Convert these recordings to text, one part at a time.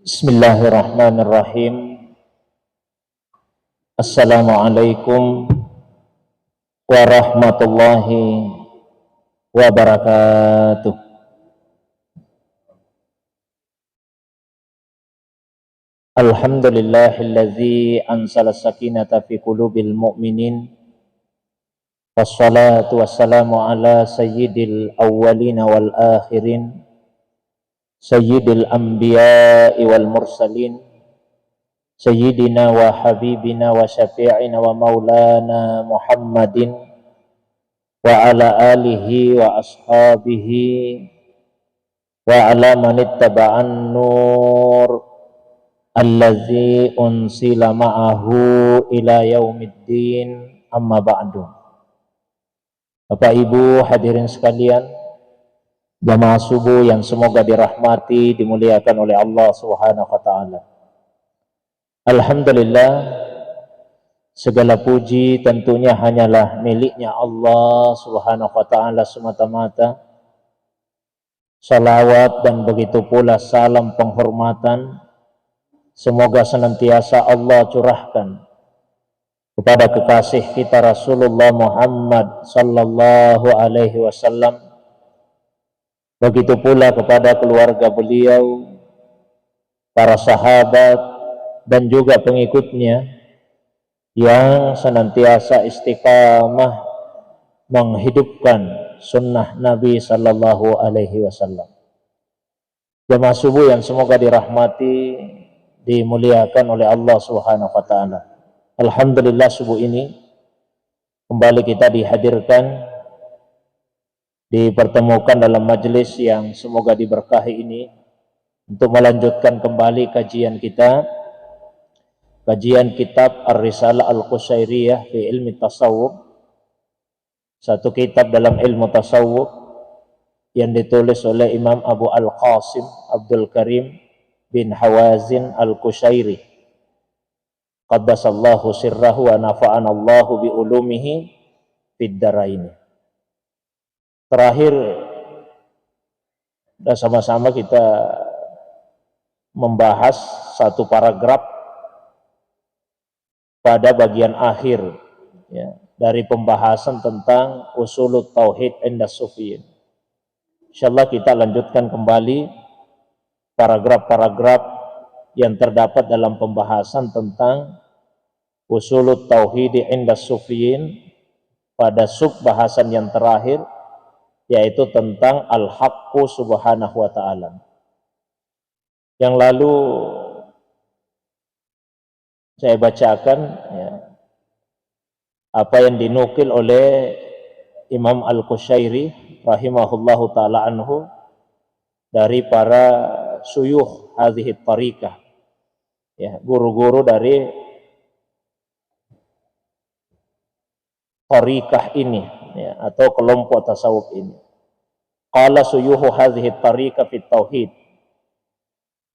Bismillahirrahmanirrahim. Assalamualaikum warahmatullahi wabarakatuh. Alhamdulillahilladzi anzala sakinata fi qulubil mu'minin. Wassalatu wassalamu ala sayyidil awwalina wal akhirin, sayyidil anbiya'i wal mursalin, sayyidina wa habibina wa syafi'ina wa maulana Muhammadin wa ala alihi wa ashabihi wa ala man ittaba'an nur allazi unsila ma'ahu ila yaumiddin, amma ba'du. Bapak Ibu hadirin sekalian, jamaah subuh yang semoga dirahmati, dimuliakan oleh Allah Subhanahu wa taala. Alhamdulillah, segala puji tentunya hanyalah miliknya Allah Subhanahu wa taala semata-mata. Salawat dan begitu pula salam penghormatan semoga senantiasa Allah curahkan kepada kekasih kita Rasulullah Muhammad sallallahu alaihi wasallam, begitu pula kepada keluarga beliau, para sahabat dan juga pengikutnya yang senantiasa istiqamah menghidupkan sunnah Nabi sallallahu alaihi wasallam. Jamaah subuh yang semoga dirahmati, dimuliakan oleh Allah Subhanahu wa taala. Alhamdulillah, subuh ini kembali kita dihadirkan, dipertemukan dalam majelis yang semoga diberkahi ini untuk melanjutkan kembali kajian kita, kajian kitab Ar-Risalah Al-Qushairiyah fi Ilmi Tasawuf, satu kitab dalam ilmu tasawuf yang ditulis oleh Imam Abu Al-Qasim Abdul Karim bin Hawazin Al-Qushairi, qaddasallahu sirrahu wa nafa'anallahu bi ulumihi fid daraini. Terakhir sama-sama kita membahas satu paragraf pada bagian akhir ya, dari pembahasan tentang usulut tauhid inda sufiyin. Insyaallah kita lanjutkan kembali paragraf-paragraf yang terdapat dalam pembahasan tentang usulut tauhid inda sufiyin pada sub bahasan yang terakhir, yaitu tentang al-haqqu subhanahu wa ta'ala. Yang lalu saya bacakan ya, apa yang dinukil oleh Imam Al-Qushairi rahimahullahu ta'ala anhu dari para suyuh hadhihi tariqah ya, guru-guru dari tariqah ini ya, atau kelompok tasawuf ini. Qala suyuhu hadhihi tariqah fit tauhid.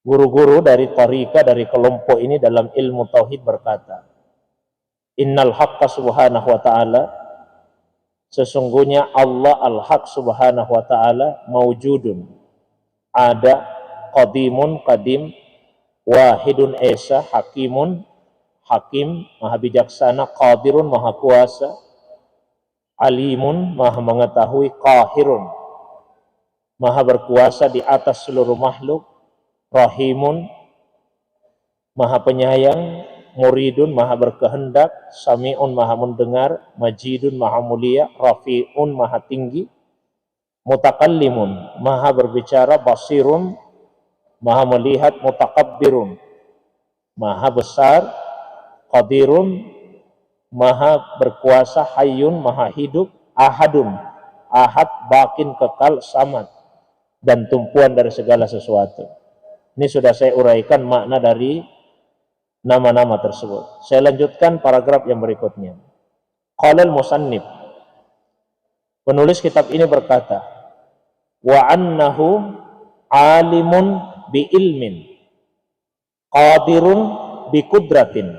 Guru-guru dari tariqah, dari kelompok ini dalam ilmu tauhid berkata, innal haqqa subhanahu wa ta'ala, sesungguhnya Allah al-haq subhanahu wa ta'ala mawjudun, ada, qadimun qadim, wahidun esa, hakimun hakim, maha bijaksana, qadirun maha kuasa, alimun maha mengetahui, qahirun maha berkuasa di atas seluruh makhluk, rahimun maha penyayang, muridun maha berkehendak, sami'un maha mendengar, majidun maha mulia, rafi'un maha tinggi, mutakallimun maha berbicara, basirun maha melihat, mutakabbirun maha besar, qadirun maha berkuasa, hayyun maha hidup, ahadun ahad, bakin kekal, samad dan tumpuan dari segala sesuatu. Ini sudah saya uraikan makna dari nama-nama tersebut. Saya lanjutkan paragraf yang berikutnya. Qala al-musannif, penulis kitab ini berkata, wa annahu alimun bi ilmin, qadirun bi kudratin,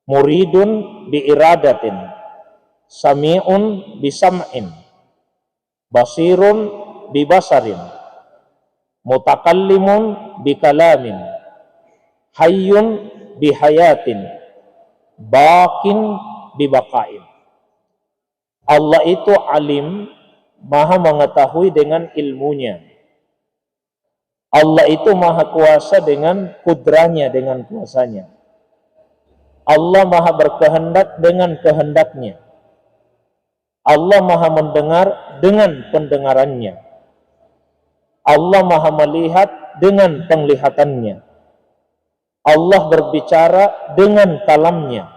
muridun bi iradatin, sami'un bi sam'in, basirun bi basarin, mutakallimun bikalamin, hayyun bihayatin, baqin bibaqain. Allah itu alim, maha mengetahui dengan ilmunya. Allah itu maha kuasa dengan kudranya, dengan kuasanya. Allah maha berkehendak dengan kehendaknya. Allah maha mendengar dengan pendengarannya. Allah maha melihat dengan penglihatannya. Allah berbicara dengan kalamnya.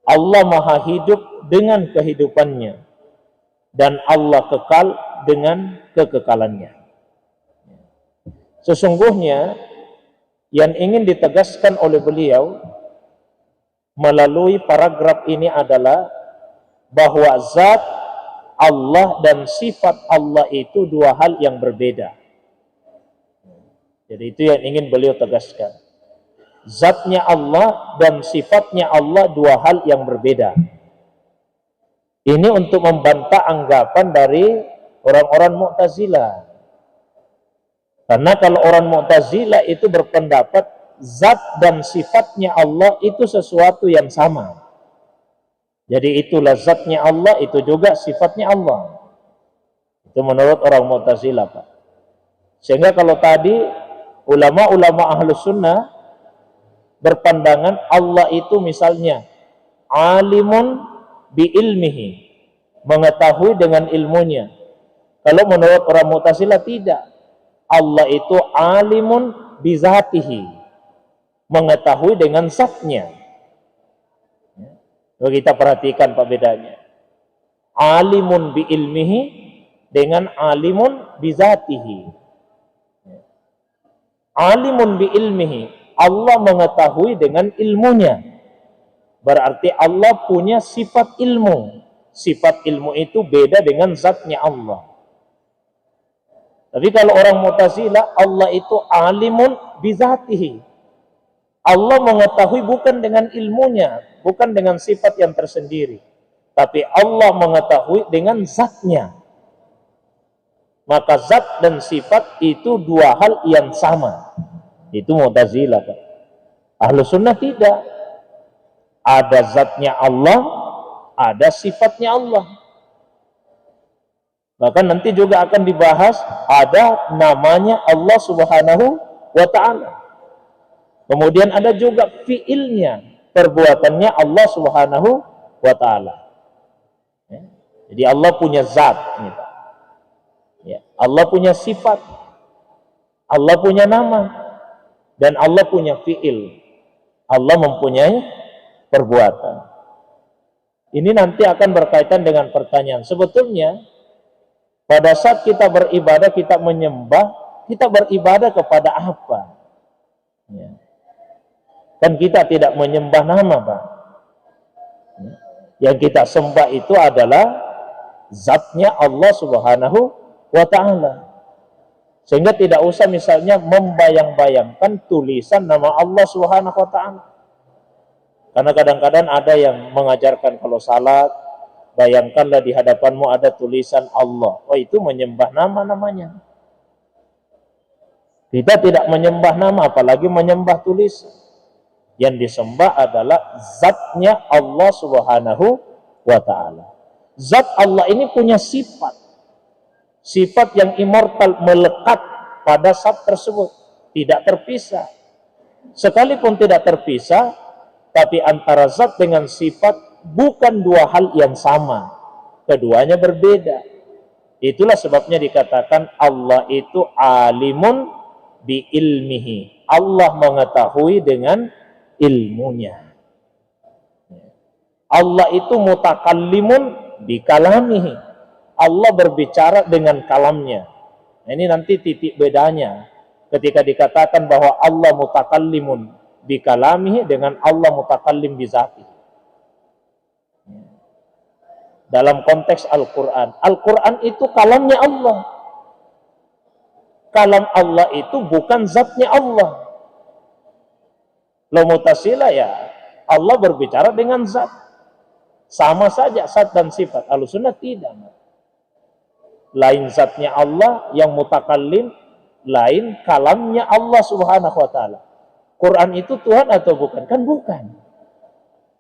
Allah maha hidup dengan kehidupannya. Dan Allah kekal dengan kekekalannya. Sesungguhnya yang ingin ditegaskan oleh beliau melalui paragraf ini adalah bahwa zat Allah dan sifat Allah itu dua hal yang berbeda. Jadi itu yang ingin beliau tegaskan. Zatnya Allah dan sifatnya Allah dua hal yang berbeda. Ini untuk membantah anggapan dari orang-orang Mu'tazilah. Karena kalau orang Mu'tazilah itu berpendapat zat dan sifatnya Allah itu sesuatu yang sama. Jadi itulah zatnya Allah, itu juga sifatnya Allah. Itu menurut orang Mu'tazilah, Pak. Sehingga kalau tadi ulama-ulama Ahlus Sunnah berpandangan Allah itu misalnya alimun bi ilmihi, mengetahui dengan ilmunya. Kalau menurut orang Mu'tazilah tidak. Allah itu alimun bi zatihi, mengetahui dengan zatnya. Kalau kita perhatikan Pak bedanya. Alimun bi ilmihi dengan alimun bi zatihi. Alimun bi ilmihi, Allah mengetahui dengan ilmunya. Berarti Allah punya sifat ilmu. Sifat ilmu itu beda dengan zatnya Allah. Tapi kalau orang Mu'tazilah, Allah itu alimun bi zatihi. Allah mengetahui bukan dengan ilmunya, bukan dengan sifat yang tersendiri, tapi Allah mengetahui dengan zatnya. Maka zat dan sifat itu dua hal yang sama. Itu Mu'tazilah, Pak. Ahlus Sunnah tidak. Ada zatnya Allah, ada sifatnya Allah. Bahkan nanti juga akan dibahas ada namanya Allah Subhanahu wa Ta'ala. Kemudian ada juga fiilnya, perbuatannya Allah Subhanahu wa Ta'ala. Ya. Jadi Allah punya zat, ya. Allah punya sifat, Allah punya nama, dan Allah punya fiil. Allah mempunyai perbuatan. Ini nanti akan berkaitan dengan pertanyaan. Sebetulnya pada saat kita beribadah, kita menyembah, kita beribadah kepada apa? Ya. Kan kita tidak menyembah nama, Pak. Yang kita sembah itu adalah zatnya Allah Subhanahu wa Ta'ala. Sehingga tidak usah misalnya membayang-bayangkan tulisan nama Allah Subhanahu wa Ta'ala. Karena kadang-kadang ada yang mengajarkan kalau salat, bayangkanlah di hadapanmu ada tulisan Allah. Oh, itu menyembah nama namanya. Kita tidak menyembah nama, apalagi menyembah tulisan. Yang disembah adalah zatnya Allah Subhanahu wa Ta'ala. Zat Allah ini punya sifat. Sifat yang immortal, melekat pada zat tersebut. Tidak terpisah. Sekalipun tidak terpisah, tapi antara zat dengan sifat bukan dua hal yang sama. Keduanya berbeda. Itulah sebabnya dikatakan Allah itu alimun bi ilmihi. Allah mengetahui dengan ilmunya. Allah itu mutakallimun bi kalamihi. Allah berbicara dengan kalamnya. Nah, ini nanti titik bedanya ketika dikatakan bahwa Allah mutakallimun bi kalamihi dengan Allah mutakallim bi zatihi. Dalam konteks Al-Quran, Al-Quran itu kalamnya Allah. Kalam Allah itu bukan zatnya Allah. Lo Mu'tazilah ya, Allah berbicara dengan zat. Sama saja zat dan sifat. Ahlus Sunnah tidak. Lain zatnya Allah yang mutakallim, lain kalamnya Allah Subhanahu wa taala. Quran itu Tuhan atau bukan? Kan bukan.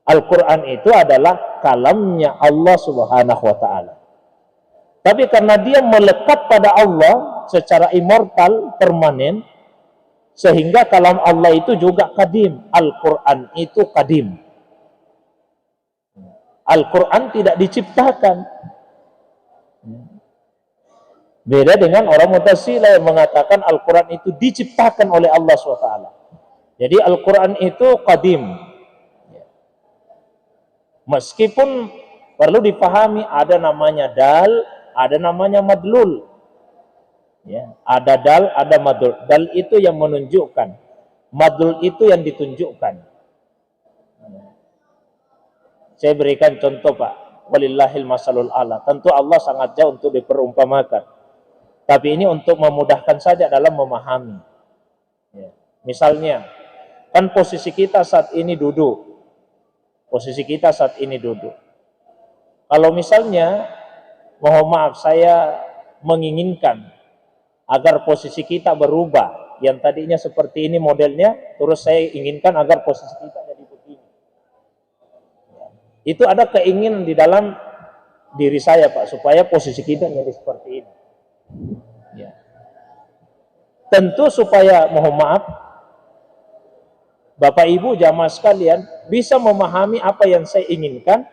Al-Quran itu adalah kalamnya Allah Subhanahu wa ta'ala. Tapi karena dia melekat pada Allah secara immortal, permanen, sehingga kalam Allah itu juga kadim. Al-Quran itu kadim. Al-Quran tidak diciptakan. Beda dengan orang Mu'tazilah yang mengatakan Al-Quran itu diciptakan oleh Allah SWT. Jadi Al-Quran itu kadim. Meskipun perlu dipahami ada namanya dal, ada namanya madlul. Ya, ada dal, ada madlul. Dal itu yang menunjukkan, madlul itu yang ditunjukkan. Saya berikan contoh Pak, walillahil masalul a'la. Tentu Allah sangat jauh untuk diperumpamakan. Tapi ini untuk memudahkan saja dalam memahami. Ya. Misalnya, kan posisi kita saat ini duduk. Posisi kita saat ini duduk. Kalau misalnya, mohon maaf, saya menginginkan agar posisi kita berubah. Yang tadinya seperti ini modelnya, terus saya inginkan agar posisi kita jadi begini. Itu ada keinginan di dalam diri saya Pak, supaya posisi kita jadi seperti ini. Ya. Tentu supaya, mohon maaf, Bapak Ibu jamaah sekalian bisa memahami apa yang saya inginkan,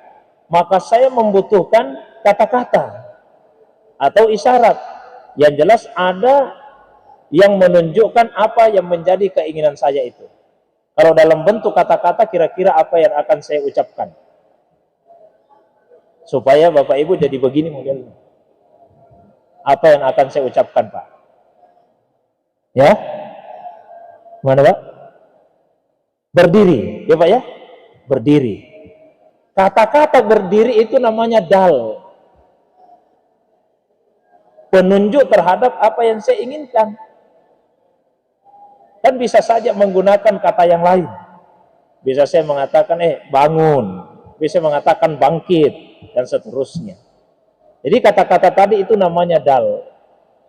maka saya membutuhkan kata-kata atau isyarat. Yang jelas ada yang menunjukkan apa yang menjadi keinginan saya itu. Kalau dalam bentuk kata-kata, kira-kira apa yang akan saya ucapkan supaya Bapak Ibu jadi begini modelnya. Apa yang akan saya ucapkan Pak? Ya? Mana Pak? Berdiri, ya Pak ya? Berdiri. Kata-kata berdiri itu namanya dal. Penunjuk terhadap apa yang saya inginkan. Kan bisa saja menggunakan kata yang lain. Bisa saya mengatakan, bangun. Bisa mengatakan bangkit, dan seterusnya. Jadi kata-kata tadi itu namanya dal.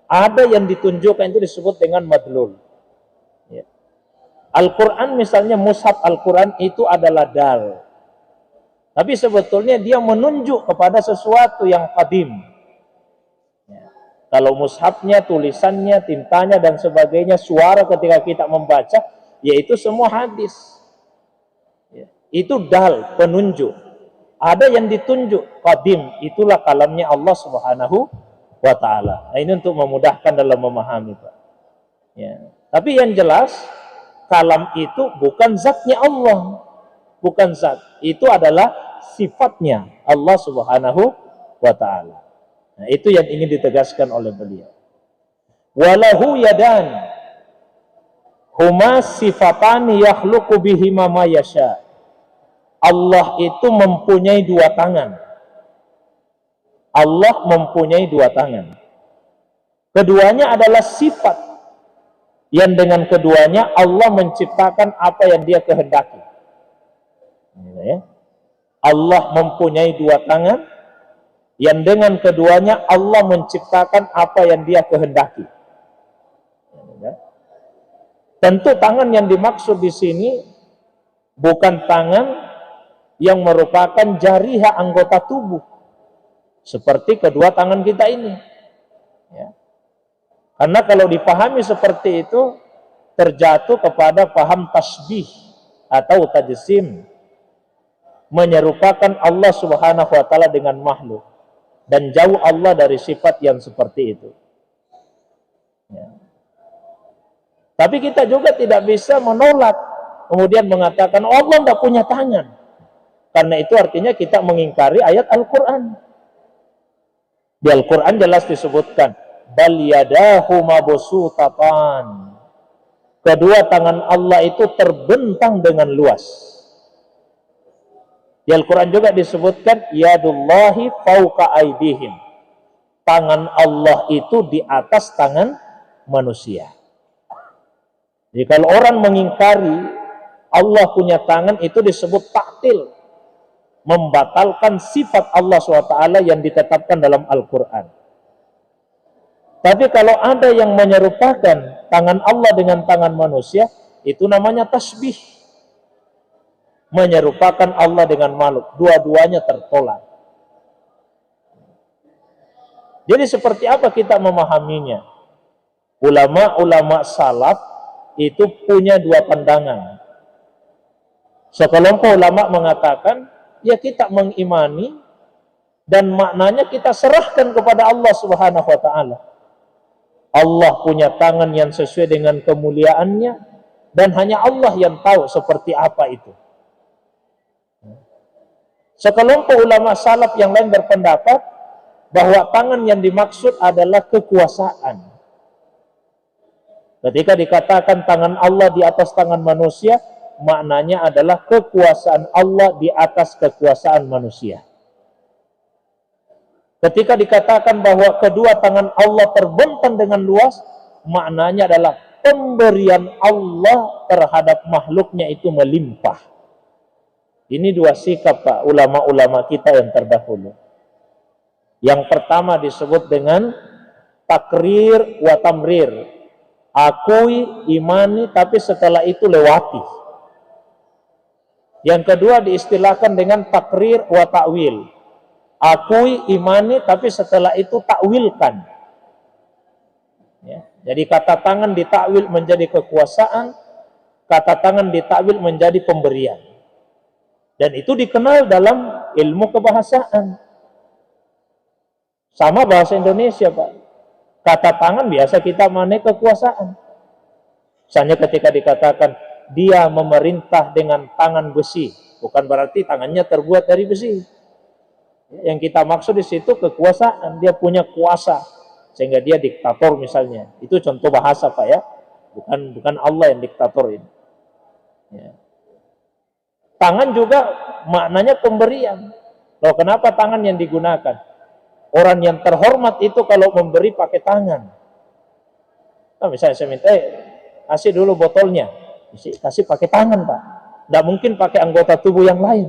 Ada yang ditunjukkan itu disebut dengan madlul. Al-Quran misalnya, mushaf Al-Quran itu adalah dal. Tapi sebetulnya dia menunjuk kepada sesuatu yang qadim. Ya. Kalau mushafnya, tulisannya, tintanya, dan sebagainya, suara ketika kita membaca, yaitu semua hadis. Ya. Itu dal, penunjuk. Ada yang ditunjuk, qadim. Itulah kalamnya Allah Subhanahu wa ta'ala. Nah, ini untuk memudahkan dalam memahami Pak. Ya. Tapi yang jelas, kalam itu bukan zatnya Allah, bukan zat. Itu adalah sifatnya Allah Subhanahu wa ta'ala. Nah, itu yang ingin ditegaskan oleh beliau. Walahu yadan huma sifatani yakhluqu bihima ma yasha. Allah itu mempunyai dua tangan. Allah mempunyai dua tangan. Keduanya adalah sifat yang dengan keduanya Allah menciptakan apa yang dia kehendaki. Allah mempunyai dua tangan, yang dengan keduanya Allah menciptakan apa yang dia kehendaki. Tentu tangan yang dimaksud di sini bukan tangan yang merupakan jarihah anggota tubuh, seperti kedua tangan kita ini. Ya. Karena kalau dipahami seperti itu, terjatuh kepada paham tasbih atau tajsim, menyerupakan Allah Subhanahu wa ta'ala dengan makhluk, dan jauh Allah dari sifat yang seperti itu. Ya. Tapi kita juga tidak bisa menolak, kemudian mengatakan Allah tidak punya tangan. Karena itu artinya kita mengingkari ayat Al-Quran. Di Al-Quran jelas disebutkan, bal yadahu mabsutatan. Kedua tangan Allah itu terbentang dengan luas. Di Al-Quran juga disebutkan yadullahi fauqa aidihim. Tangan Allah itu di atas tangan manusia. Jadi kalau orang mengingkari Allah punya tangan, itu disebut ta'til, membatalkan sifat Allah SWT yang ditetapkan dalam Al-Quran. Tapi kalau ada yang menyerupakan tangan Allah dengan tangan manusia, itu namanya tasbih. Menyerupakan Allah dengan makhluk, dua-duanya tertolak. Jadi seperti apa kita memahaminya? Ulama-ulama salaf itu punya dua pandangan. Sekelompok ulama mengatakan, ya kita mengimani dan maknanya kita serahkan kepada Allah Subhanahu wa taala. Allah punya tangan yang sesuai dengan kemuliaannya dan hanya Allah yang tahu seperti apa itu. Sekelompok ulama salaf yang lain berpendapat bahwa tangan yang dimaksud adalah kekuasaan. Ketika dikatakan tangan Allah di atas tangan manusia, maknanya adalah kekuasaan Allah di atas kekuasaan manusia. Ketika dikatakan bahwa kedua tangan Allah terbentang dengan luas, maknanya adalah pemberian Allah terhadap makhluknya itu melimpah. Ini dua sikap Pak, ulama-ulama kita yang terdahulu. Yang pertama disebut dengan takrir wa tamrir. Akui, imani, tapi setelah itu lewati. Yang kedua diistilahkan dengan takrir wa ta'wil. Akui, imani, tapi setelah itu takwilkan. Ya. Jadi kata tangan ditakwil menjadi kekuasaan, kata tangan ditakwil menjadi pemberian. Dan itu dikenal dalam ilmu kebahasaan. Sama bahasa Indonesia, Pak. Kata tangan biasa kita maknai kekuasaan. Misalnya ketika dikatakan dia memerintah dengan tangan besi, bukan berarti tangannya terbuat dari besi. Yang kita maksud di situ kekuasaan, dia punya kuasa sehingga dia diktator misalnya. Itu contoh bahasa Pak ya, bukan Allah yang diktator ini. Ya. Tangan juga maknanya pemberian. Loh, kenapa tangan yang digunakan? Orang yang terhormat itu kalau memberi pakai tangan. Nah, misalnya saya minta, kasih dulu botolnya, kasih pakai tangan Pak. Tidak mungkin pakai anggota tubuh yang lain.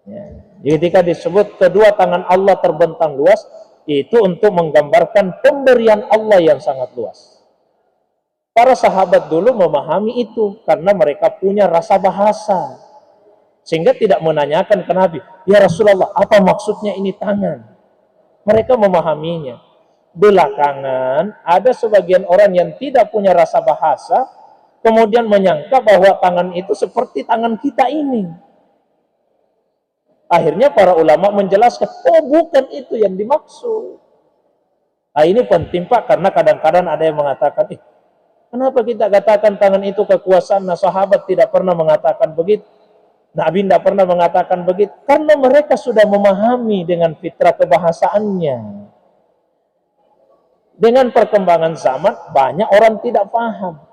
Ya. Ketika disebut kedua tangan Allah terbentang luas, itu untuk menggambarkan pemberian Allah yang sangat luas. Para sahabat dulu memahami itu karena mereka punya rasa bahasa, sehingga tidak menanyakan ke Nabi, ya Rasulullah, apa maksudnya ini tangan? Mereka memahaminya. Belakangan ada sebagian orang yang tidak punya rasa bahasa, kemudian menyangka bahwa tangan itu seperti tangan kita ini. Akhirnya para ulama menjelaskan, oh bukan itu yang dimaksud. Nah ini penting Pak, karena kadang-kadang ada yang mengatakan, kenapa kita katakan tangan itu kekuasaan? Nah sahabat tidak pernah mengatakan begitu. Nabi tidak pernah mengatakan begitu. Karena mereka sudah memahami dengan fitrah kebahasaannya. Dengan perkembangan zaman, banyak orang tidak paham.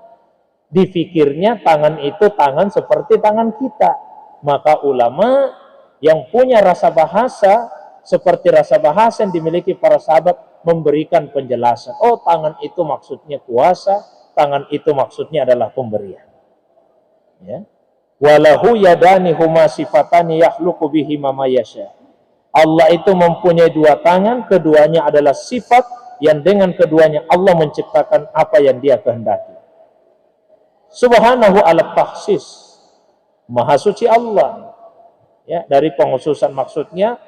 Dipikirnya tangan itu tangan seperti tangan kita. Maka ulama yang punya rasa bahasa seperti rasa bahasa yang dimiliki para sahabat memberikan penjelasan. Oh, tangan itu maksudnya kuasa, tangan itu maksudnya adalah pemberian. Ya. Walahu yadani huma sifatani yakhluqu bihi ma yasha. Allah itu mempunyai dua tangan, keduanya adalah sifat yang dengan keduanya Allah menciptakan apa yang Dia kehendaki. Subhanahu ala takhsis. Maha suci Allah. Ya, dari penghususan maksudnya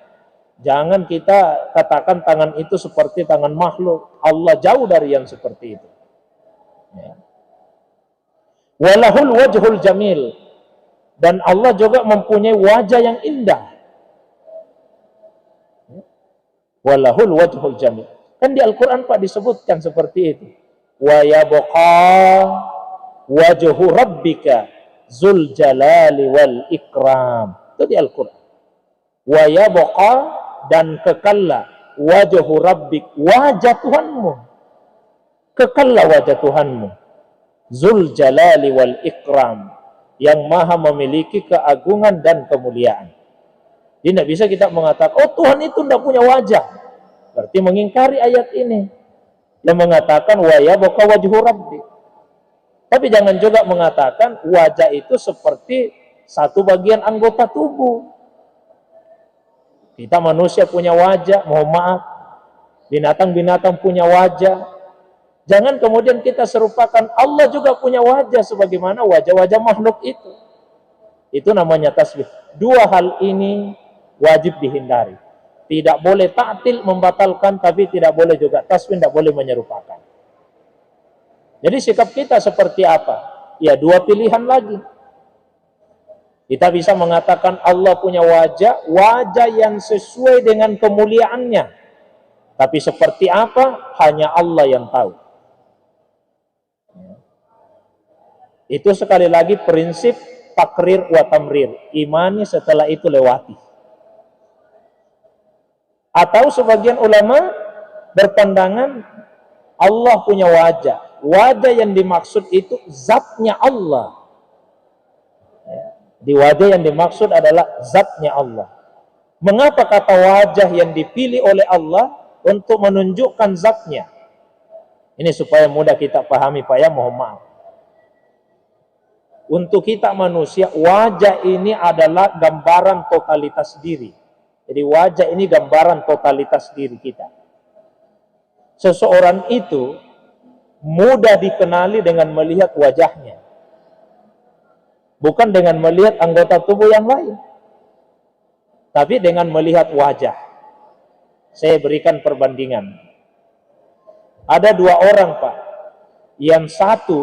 jangan kita katakan tangan itu seperti tangan makhluk. Allah jauh dari yang seperti itu. Ya. Walahul wajhul jamil, dan Allah juga mempunyai wajah yang indah. Ya. Walahul wajhul jamil. Kan di Al-Quran Pak disebutkan seperti itu. Wa yabqa wajhu rabbika zul jalali wal ikram. Itu di Al-Quran. Wa yabqa, dan kekallah wajhu rabbik, wajah Tuhanmu. Kekallah wajah Tuhanmu. Zul jalali wal ikram, yang maha memiliki keagungan dan kemuliaan. Jadi tidak bisa kita mengatakan, oh Tuhan itu tidak punya wajah. Berarti mengingkari ayat ini. Yang mengatakan wa yabqa wajhu rabbik. Tapi jangan juga mengatakan wajah itu seperti satu bagian anggota tubuh. Kita manusia punya wajah, mohon maaf, Binatang-binatang punya wajah. Jangan kemudian kita serupakan Allah juga punya wajah sebagaimana wajah-wajah makhluk itu. Itu namanya tasbih. Dua hal ini wajib dihindari. Tidak boleh ta'til membatalkan, tapi tidak boleh juga tasbih, tidak boleh menyerupakan. Jadi sikap kita seperti apa? Ya dua pilihan lagi. Kita bisa mengatakan Allah punya wajah, wajah yang sesuai dengan kemuliaannya. Tapi seperti apa? Hanya Allah yang tahu. Itu sekali lagi prinsip takrir wa tamrir. Imani setelah itu lewati. Atau sebagian ulama berpandangan Allah punya wajah. Wajah yang dimaksud itu zatnya Allah. Di wajah yang dimaksud adalah zatnya Allah. Mengapa kata wajah yang dipilih oleh Allah untuk menunjukkan zatnya? Ini supaya mudah kita pahami, Pak ya, mohon maaf. Untuk kita manusia, wajah ini adalah gambaran totalitas diri. Jadi wajah ini gambaran totalitas diri kita. Seseorang itu mudah dikenali dengan melihat wajahnya. Bukan dengan melihat anggota tubuh yang lain. Tapi dengan melihat wajah. Saya berikan perbandingan. Ada dua orang, Pak. Yang satu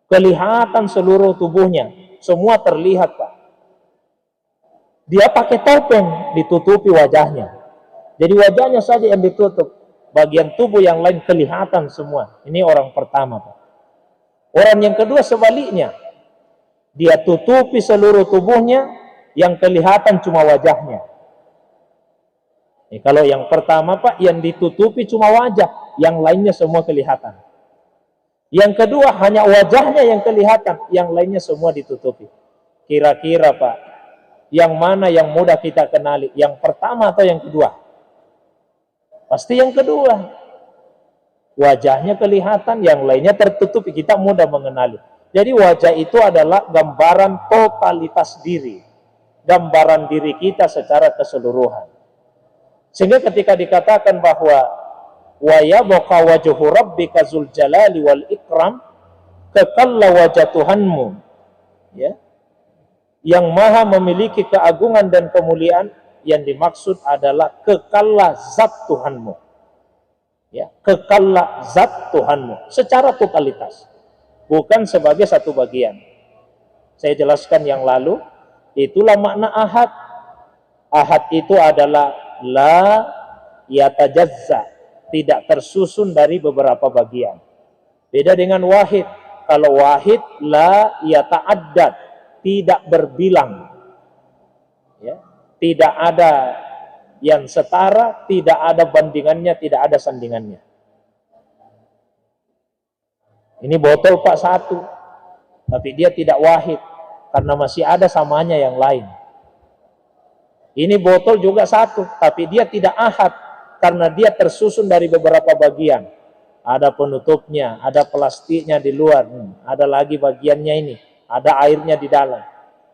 kelihatan seluruh tubuhnya. Semua terlihat, Pak. Dia pakai topeng, ditutupi wajahnya. Jadi wajahnya saja yang ditutup. Bagian tubuh yang lain kelihatan semua. Ini orang pertama, Pak. Orang yang kedua sebaliknya. Dia tutupi seluruh tubuhnya, yang kelihatan cuma wajahnya. Kalau yang pertama, Pak, yang ditutupi cuma wajah, yang lainnya semua kelihatan. Yang kedua hanya wajahnya yang kelihatan, yang lainnya semua ditutupi. Kira-kira, Pak, yang mana yang mudah kita kenali? Yang pertama atau yang kedua? Pasti yang kedua. Wajahnya kelihatan, yang lainnya tertutupi, kita mudah mengenali. Jadi wajah itu adalah gambaran totalitas diri. Gambaran diri kita secara keseluruhan. Sehingga ketika dikatakan bahwa wa yabqa wajhu rabbika dzul jalali wal ikram, kekallah wajah Tuhanmu, ya, yang maha memiliki keagungan dan kemuliaan, yang dimaksud adalah kekallah zat Tuhanmu, ya, kekallah zat Tuhanmu secara totalitas, bukan sebagai satu bagian. Saya jelaskan yang lalu, itulah makna ahad. Ahad itu adalah la yatajazza, tidak tersusun dari beberapa bagian. Beda dengan wahid. Kalau wahid la yata'addad, tidak berbilang, ya, tidak ada yang setara, tidak ada bandingannya, tidak ada sandingannya. Ini botol, Pak, satu, tapi dia tidak wahid karena masih ada samanya yang lain. Ini botol juga satu, tapi dia tidak ahad karena dia tersusun dari beberapa bagian. Ada penutupnya, ada plastiknya di luar, ada lagi bagiannya ini, ada airnya di dalam.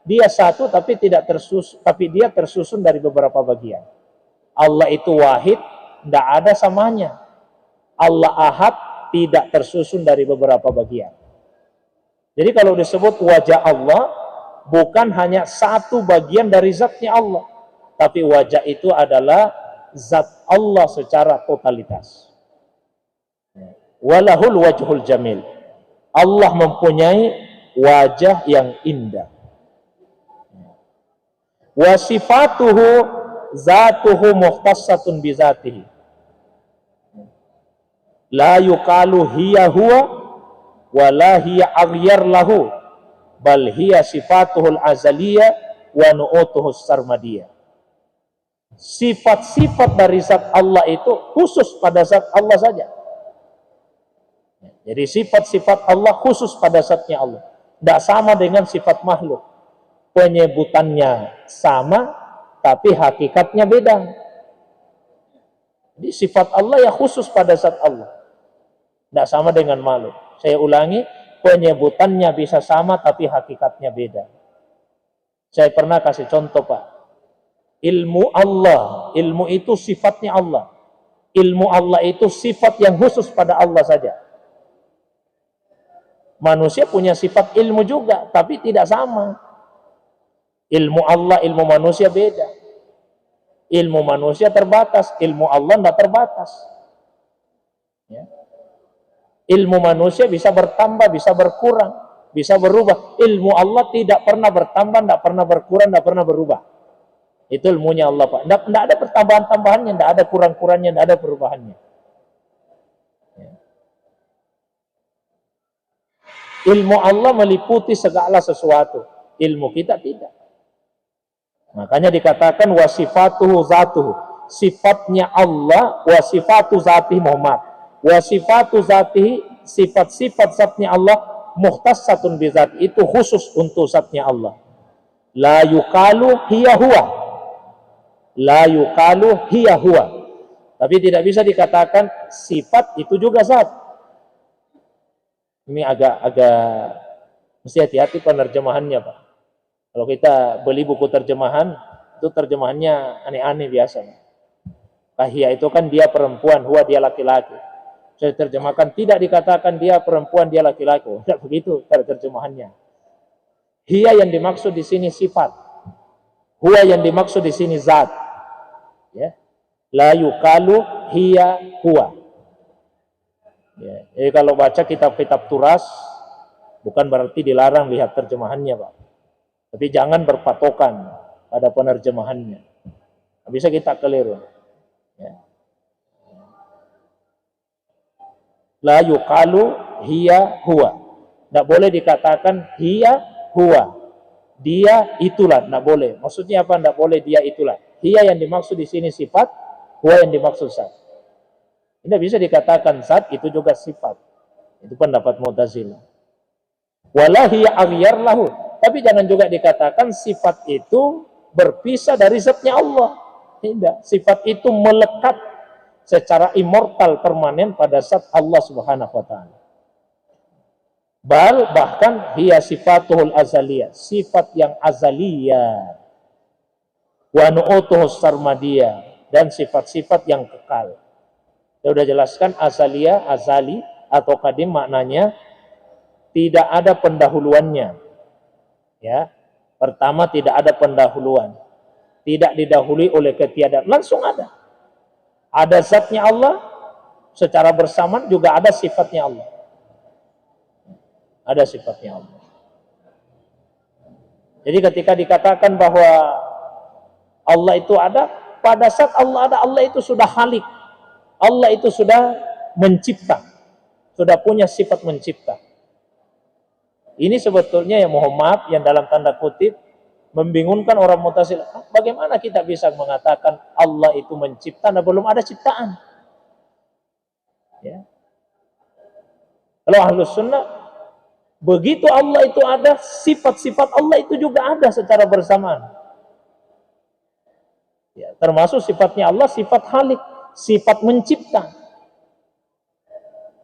Dia satu tapi tidak tersusun, tapi dia tersusun dari beberapa bagian. Allah itu wahid, tidak ada samanya. Allah ahad, tidak tersusun dari beberapa bagian. Jadi kalau disebut wajah Allah, bukan hanya satu bagian dari zatnya Allah, tapi wajah itu adalah zat Allah secara totalitas. Walahul wajhul jamil. Allah mempunyai wajah yang indah. Wa sifatuhu zatuhu mukhtassatun bi zatihi. La yuqalu hiya huwa wa la hiya aghyar lahu, bal hiya sifatuhul azaliyah wa nu'utuhus sarmadiyah. Sifat-sifat dari zat Allah itu khusus pada zat Allah saja. Jadi sifat-sifat Allah khusus pada zatnya Allah. Tidak sama dengan sifat makhluk. Penyebutannya sama, tapi hakikatnya beda. Jadi sifat Allah ya khusus pada zat Allah. Tidak sama dengan makhluk. Saya ulangi, penyebutannya bisa sama, tapi hakikatnya beda. Saya pernah kasih contoh, Pak. Ilmu Allah, ilmu itu sifatnya Allah. Ilmu Allah itu sifat yang khusus pada Allah saja. Manusia punya sifat ilmu juga, tapi tidak sama. Ilmu Allah, ilmu manusia beda. Ilmu manusia terbatas, ilmu Allah tidak terbatas. Ya. Ilmu manusia bisa bertambah, bisa berkurang, bisa berubah. Ilmu Allah tidak pernah bertambah, tidak pernah berkurang, tidak pernah berubah. Itu ilmunya Allah, Pak. Tidak ada pertambahan-tambahannya, tidak ada kurang-kurangnya, tidak ada perubahannya. Ya. Ilmu Allah meliputi segala sesuatu. Ilmu kita tidak. Makanya dikatakan wasifatuhu zatuhu. Sifatnya Allah, wasifatu zatihi Muhammad. Wasifatu zatihi, sifat-sifat zatnya Allah, mukhtassatun bizat, itu khusus untuk zatnya Allah. La yukalu hiya huwa. La yukalu hiya huwa. Tapi tidak bisa dikatakan sifat itu juga zat. Ini agak mesti hati-hati penerjemahannya, Pak. Kalau kita beli buku terjemahan, itu terjemahannya aneh-aneh biasa. Kahia itu kan dia perempuan, huwa dia laki-laki. Saya terjemahkan tidak dikatakan dia perempuan, dia laki-laki. Tidak begitu terjemahannya. Hiya yang dimaksud di sini sifat. Huwa yang dimaksud di sini zat. Ya. La yukalu hiya huwa. Ya. Jadi kalau baca kitab-kitab turas, bukan berarti dilarang lihat terjemahannya, Pak. Tapi jangan berpatokan pada penerjemahannya. Bisa kita keliru. Ya. La yukalu hiya huwa. Tidak boleh dikatakan hiya huwa. Dia itulah, tidak boleh. Maksudnya apa? Tidak boleh dia itulah. Hiya yang dimaksud di sini sifat, huwa yang dimaksud zat. Tidak bisa dikatakan zat itu juga sifat. Itu pendapat Mu'tazilah. Wala hiya aghyar lahu. Tapi jangan juga dikatakan sifat itu berpisah dari zatnya Allah. Tidak. Sifat itu melekat secara immortal permanen pada zat Allah Subhanahu wa taala. Bahkan hiya sifatuhul azaliyah, sifat yang azaliyah. Wa nu'utuhus sarmadiyah, dan sifat-sifat yang kekal. Saya sudah jelaskan azaliyah, azali atau qadim maknanya tidak ada pendahuluannya. Ya, pertama tidak ada pendahuluan, tidak didahului oleh ketiadaan, langsung ada. Ada zatnya Allah, secara bersamaan juga ada sifatnya Allah. Ada sifatnya Allah. Jadi ketika dikatakan bahwa Allah itu ada, pada saat Allah ada, Allah itu sudah khalik. Allah itu sudah mencipta, sudah punya sifat mencipta. Ini sebetulnya yang mohon maaf, yang dalam tanda kutip membingungkan orang Mu'tazilah. Bagaimana kita bisa mengatakan Allah itu mencipta dan belum ada ciptaan? Ya. Kalau Ahlus Sunnah, begitu Allah itu ada, sifat-sifat Allah itu juga ada secara bersamaan. Ya, termasuk sifatnya Allah, sifat khalik, sifat mencipta.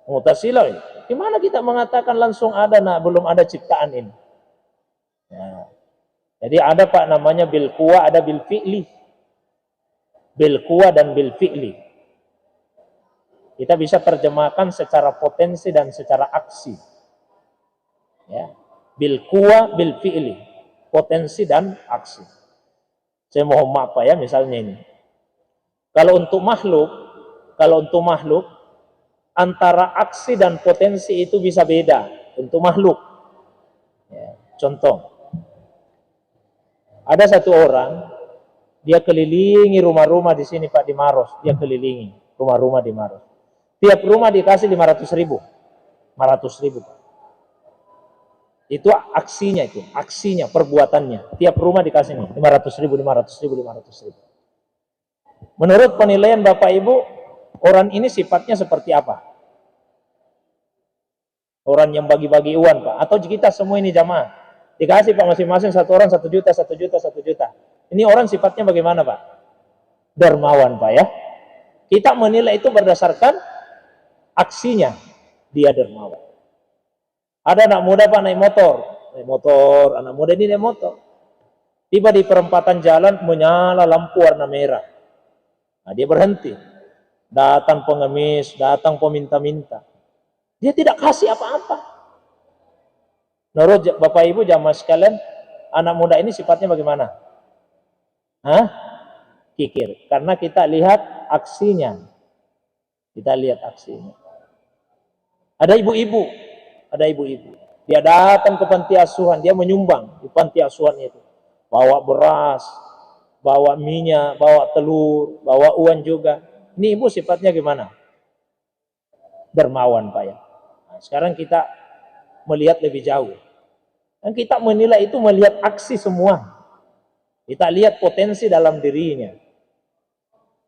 Mu'tazilah ini. Gimana kita mengatakan langsung ada, nah belum ada ciptaan ini? Nah, jadi ada Pak namanya bil quwa, ada bil fi'li. Bil quwa dan bil fi'li. Kita bisa terjemahkan secara potensi dan secara aksi. Ya. Bil quwa, bil fi'li. Potensi dan aksi. Saya mohon maaf Pak ya, misalnya ini. Kalau untuk makhluk, antara aksi dan potensi itu bisa beda untuk makhluk. Ya, contoh, ada satu orang, dia kelilingi rumah-rumah di sini Pak, di Maros. Dia kelilingi rumah-rumah di Maros. Tiap rumah dikasih 500.000. 500.000 Pak. Itu aksinya, perbuatannya. Tiap rumah dikasih nih 500.000, 500.000, 500.000. Menurut penilaian Bapak Ibu, orang ini sifatnya seperti apa? Orang yang bagi-bagi uang Pak, atau kita semua ini jamaah dikasih Pak masing-masing satu orang 1 juta, 1 juta, 1 juta. Ini orang sifatnya bagaimana Pak? Dermawan Pak ya. Kita menilai itu berdasarkan aksinya, dia dermawan. Ada anak muda Pak naik motor, anak muda ini naik motor. Tiba di perempatan jalan menyala lampu warna merah. Nah, dia berhenti. Datang pengemis, datang peminta-minta. Dia tidak kasih apa-apa. Menurut Bapak Ibu jamaah sekalian, anak muda ini sifatnya bagaimana? Hah? Kikir. Karena kita lihat aksinya. Kita lihat aksinya. Ada ibu-ibu. Ada ibu-ibu. Dia datang ke panti asuhan. Dia menyumbang di panti asuhan itu. Bawa beras, bawa minyak, bawa telur, bawa uang juga. Ini ibu sifatnya gimana? Dermawan, Pak ya. Nah, sekarang kita melihat lebih jauh. Dan kita menilai itu melihat aksi semua. Kita lihat potensi dalam dirinya.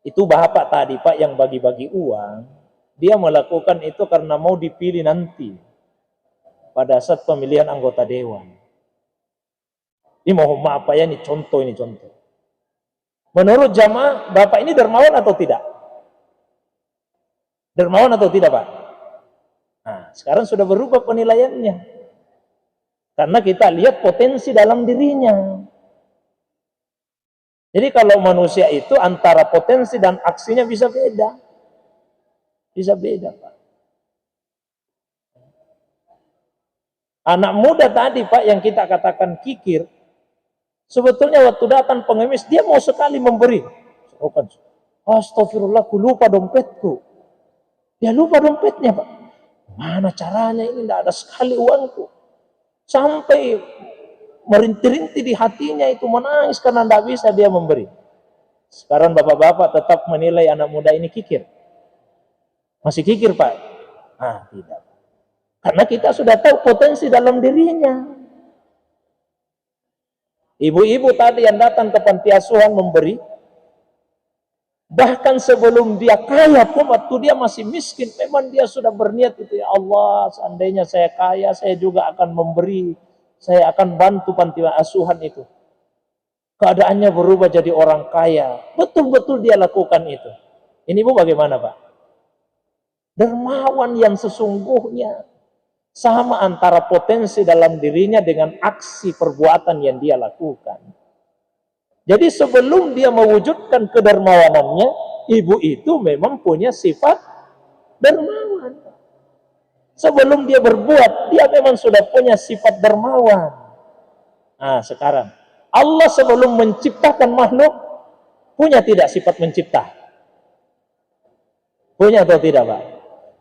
Itu bapak tadi, Pak, yang bagi-bagi uang. Dia melakukan itu karena mau dipilih nanti. Pada saat pemilihan anggota dewan. Ini mohon maaf, Pak ya, ini contoh. Menurut jamaah, bapak ini dermawan atau tidak? Dermawan atau tidak, Pak? Nah, sekarang sudah berubah penilaiannya. Karena kita lihat potensi dalam dirinya. Jadi kalau manusia itu antara potensi dan aksinya bisa beda. Bisa beda, Pak. Anak muda tadi, Pak, yang kita katakan kikir, sebetulnya waktu datang pengemis, dia mau sekali memberi. Astagfirullah, aku lupa dompetku. Dia lupa dompetnya, Pak. Mana caranya ini? Tidak ada sekali uangku. Sampai merintih-rintih di hatinya itu, menangis karena tidak bisa dia memberi. Sekarang bapak-bapak tetap menilai anak muda ini kikir. Masih kikir, Pak? Ah, tidak. Karena kita sudah tahu potensi dalam dirinya. Ibu-ibu tadi yang datang ke panti asuhan memberi, bahkan sebelum dia kaya pun, waktu dia masih miskin, memang dia sudah berniat itu, ya Allah, seandainya saya kaya, saya juga akan memberi, saya akan bantu panti asuhan itu. Keadaannya berubah jadi orang kaya. Betul-betul dia lakukan itu. Ini Bu bagaimana, Pak? Dermawan yang sesungguhnya. Sama antara potensi dalam dirinya dengan aksi perbuatan yang dia lakukan. Jadi sebelum dia mewujudkan kedermawanannya, ibu itu memang punya sifat dermawan. Sebelum dia berbuat, dia memang sudah punya sifat dermawan. Nah, sekarang Allah sebelum menciptakan makhluk, punya tidak sifat mencipta? Punya atau tidak, Pak?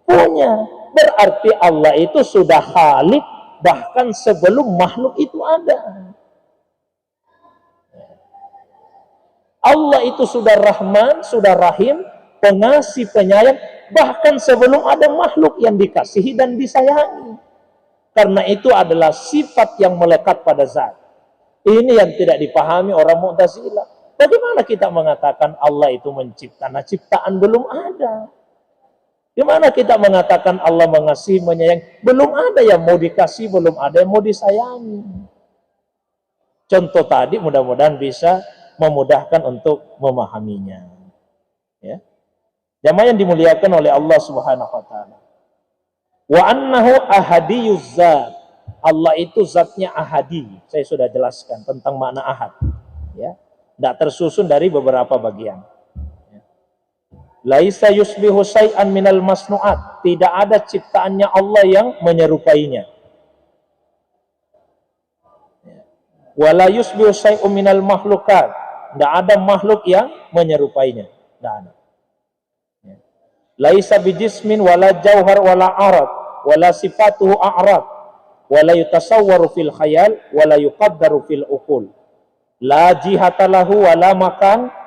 Punya. Berarti Allah itu sudah khalik bahkan sebelum makhluk itu ada. Allah itu sudah Rahman, sudah Rahim, pengasih, penyayang, bahkan sebelum ada makhluk yang dikasihi dan disayangi. Karena itu adalah sifat yang melekat pada zat. Ini yang tidak dipahami orang Mu'tazilah. Bagaimana kita mengatakan Allah itu mencipta? Nah, ciptaan belum ada. Gimana kita mengatakan Allah mengasihi, menyayangi? Belum ada yang mau dikasih, belum ada yang mau disayangi. Contoh tadi mudah-mudahan bisa memudahkan untuk memahaminya. Ya. Jamaah yang dimuliakan oleh Allah Subhanahu wa taala. Wa annahu ahadiyuz zat. Allah itu zatnya ahadi. Saya sudah jelaskan tentang makna ahad. Ya. Tidak tersusun dari beberapa bagian. Laisa yusbihu syai'an minal masnu'at. Tidak ada ciptaannya Allah yang menyerupainya. Wala yusbihu syai'un minal makhlukat. Tidak ada makhluk yang menyerupainya. Tidak ada. Laisa bijismin wala jauhar wala arad. Wala sifatuhu a'rad. Wala yutasawwaru fil khayal. Wala yuqaddaru fil uqul. La jihatalahu wala makan.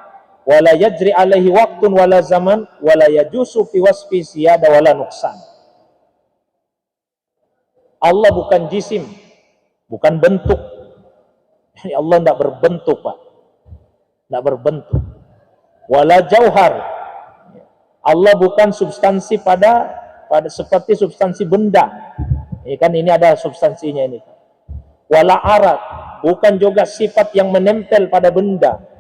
Wala yajri alaihi waktun wala zaman wala yajusu fi wasfi siyada wala nuqsan. Allah bukan jisim, bukan bentuk. Allah tidak berbentuk, Pak. Tidak berbentuk. Wala jauhar. Allah bukan substansi pada seperti substansi benda. Ini ada substansinya ini. Wala arat, bukan juga sifat yang menempel pada benda.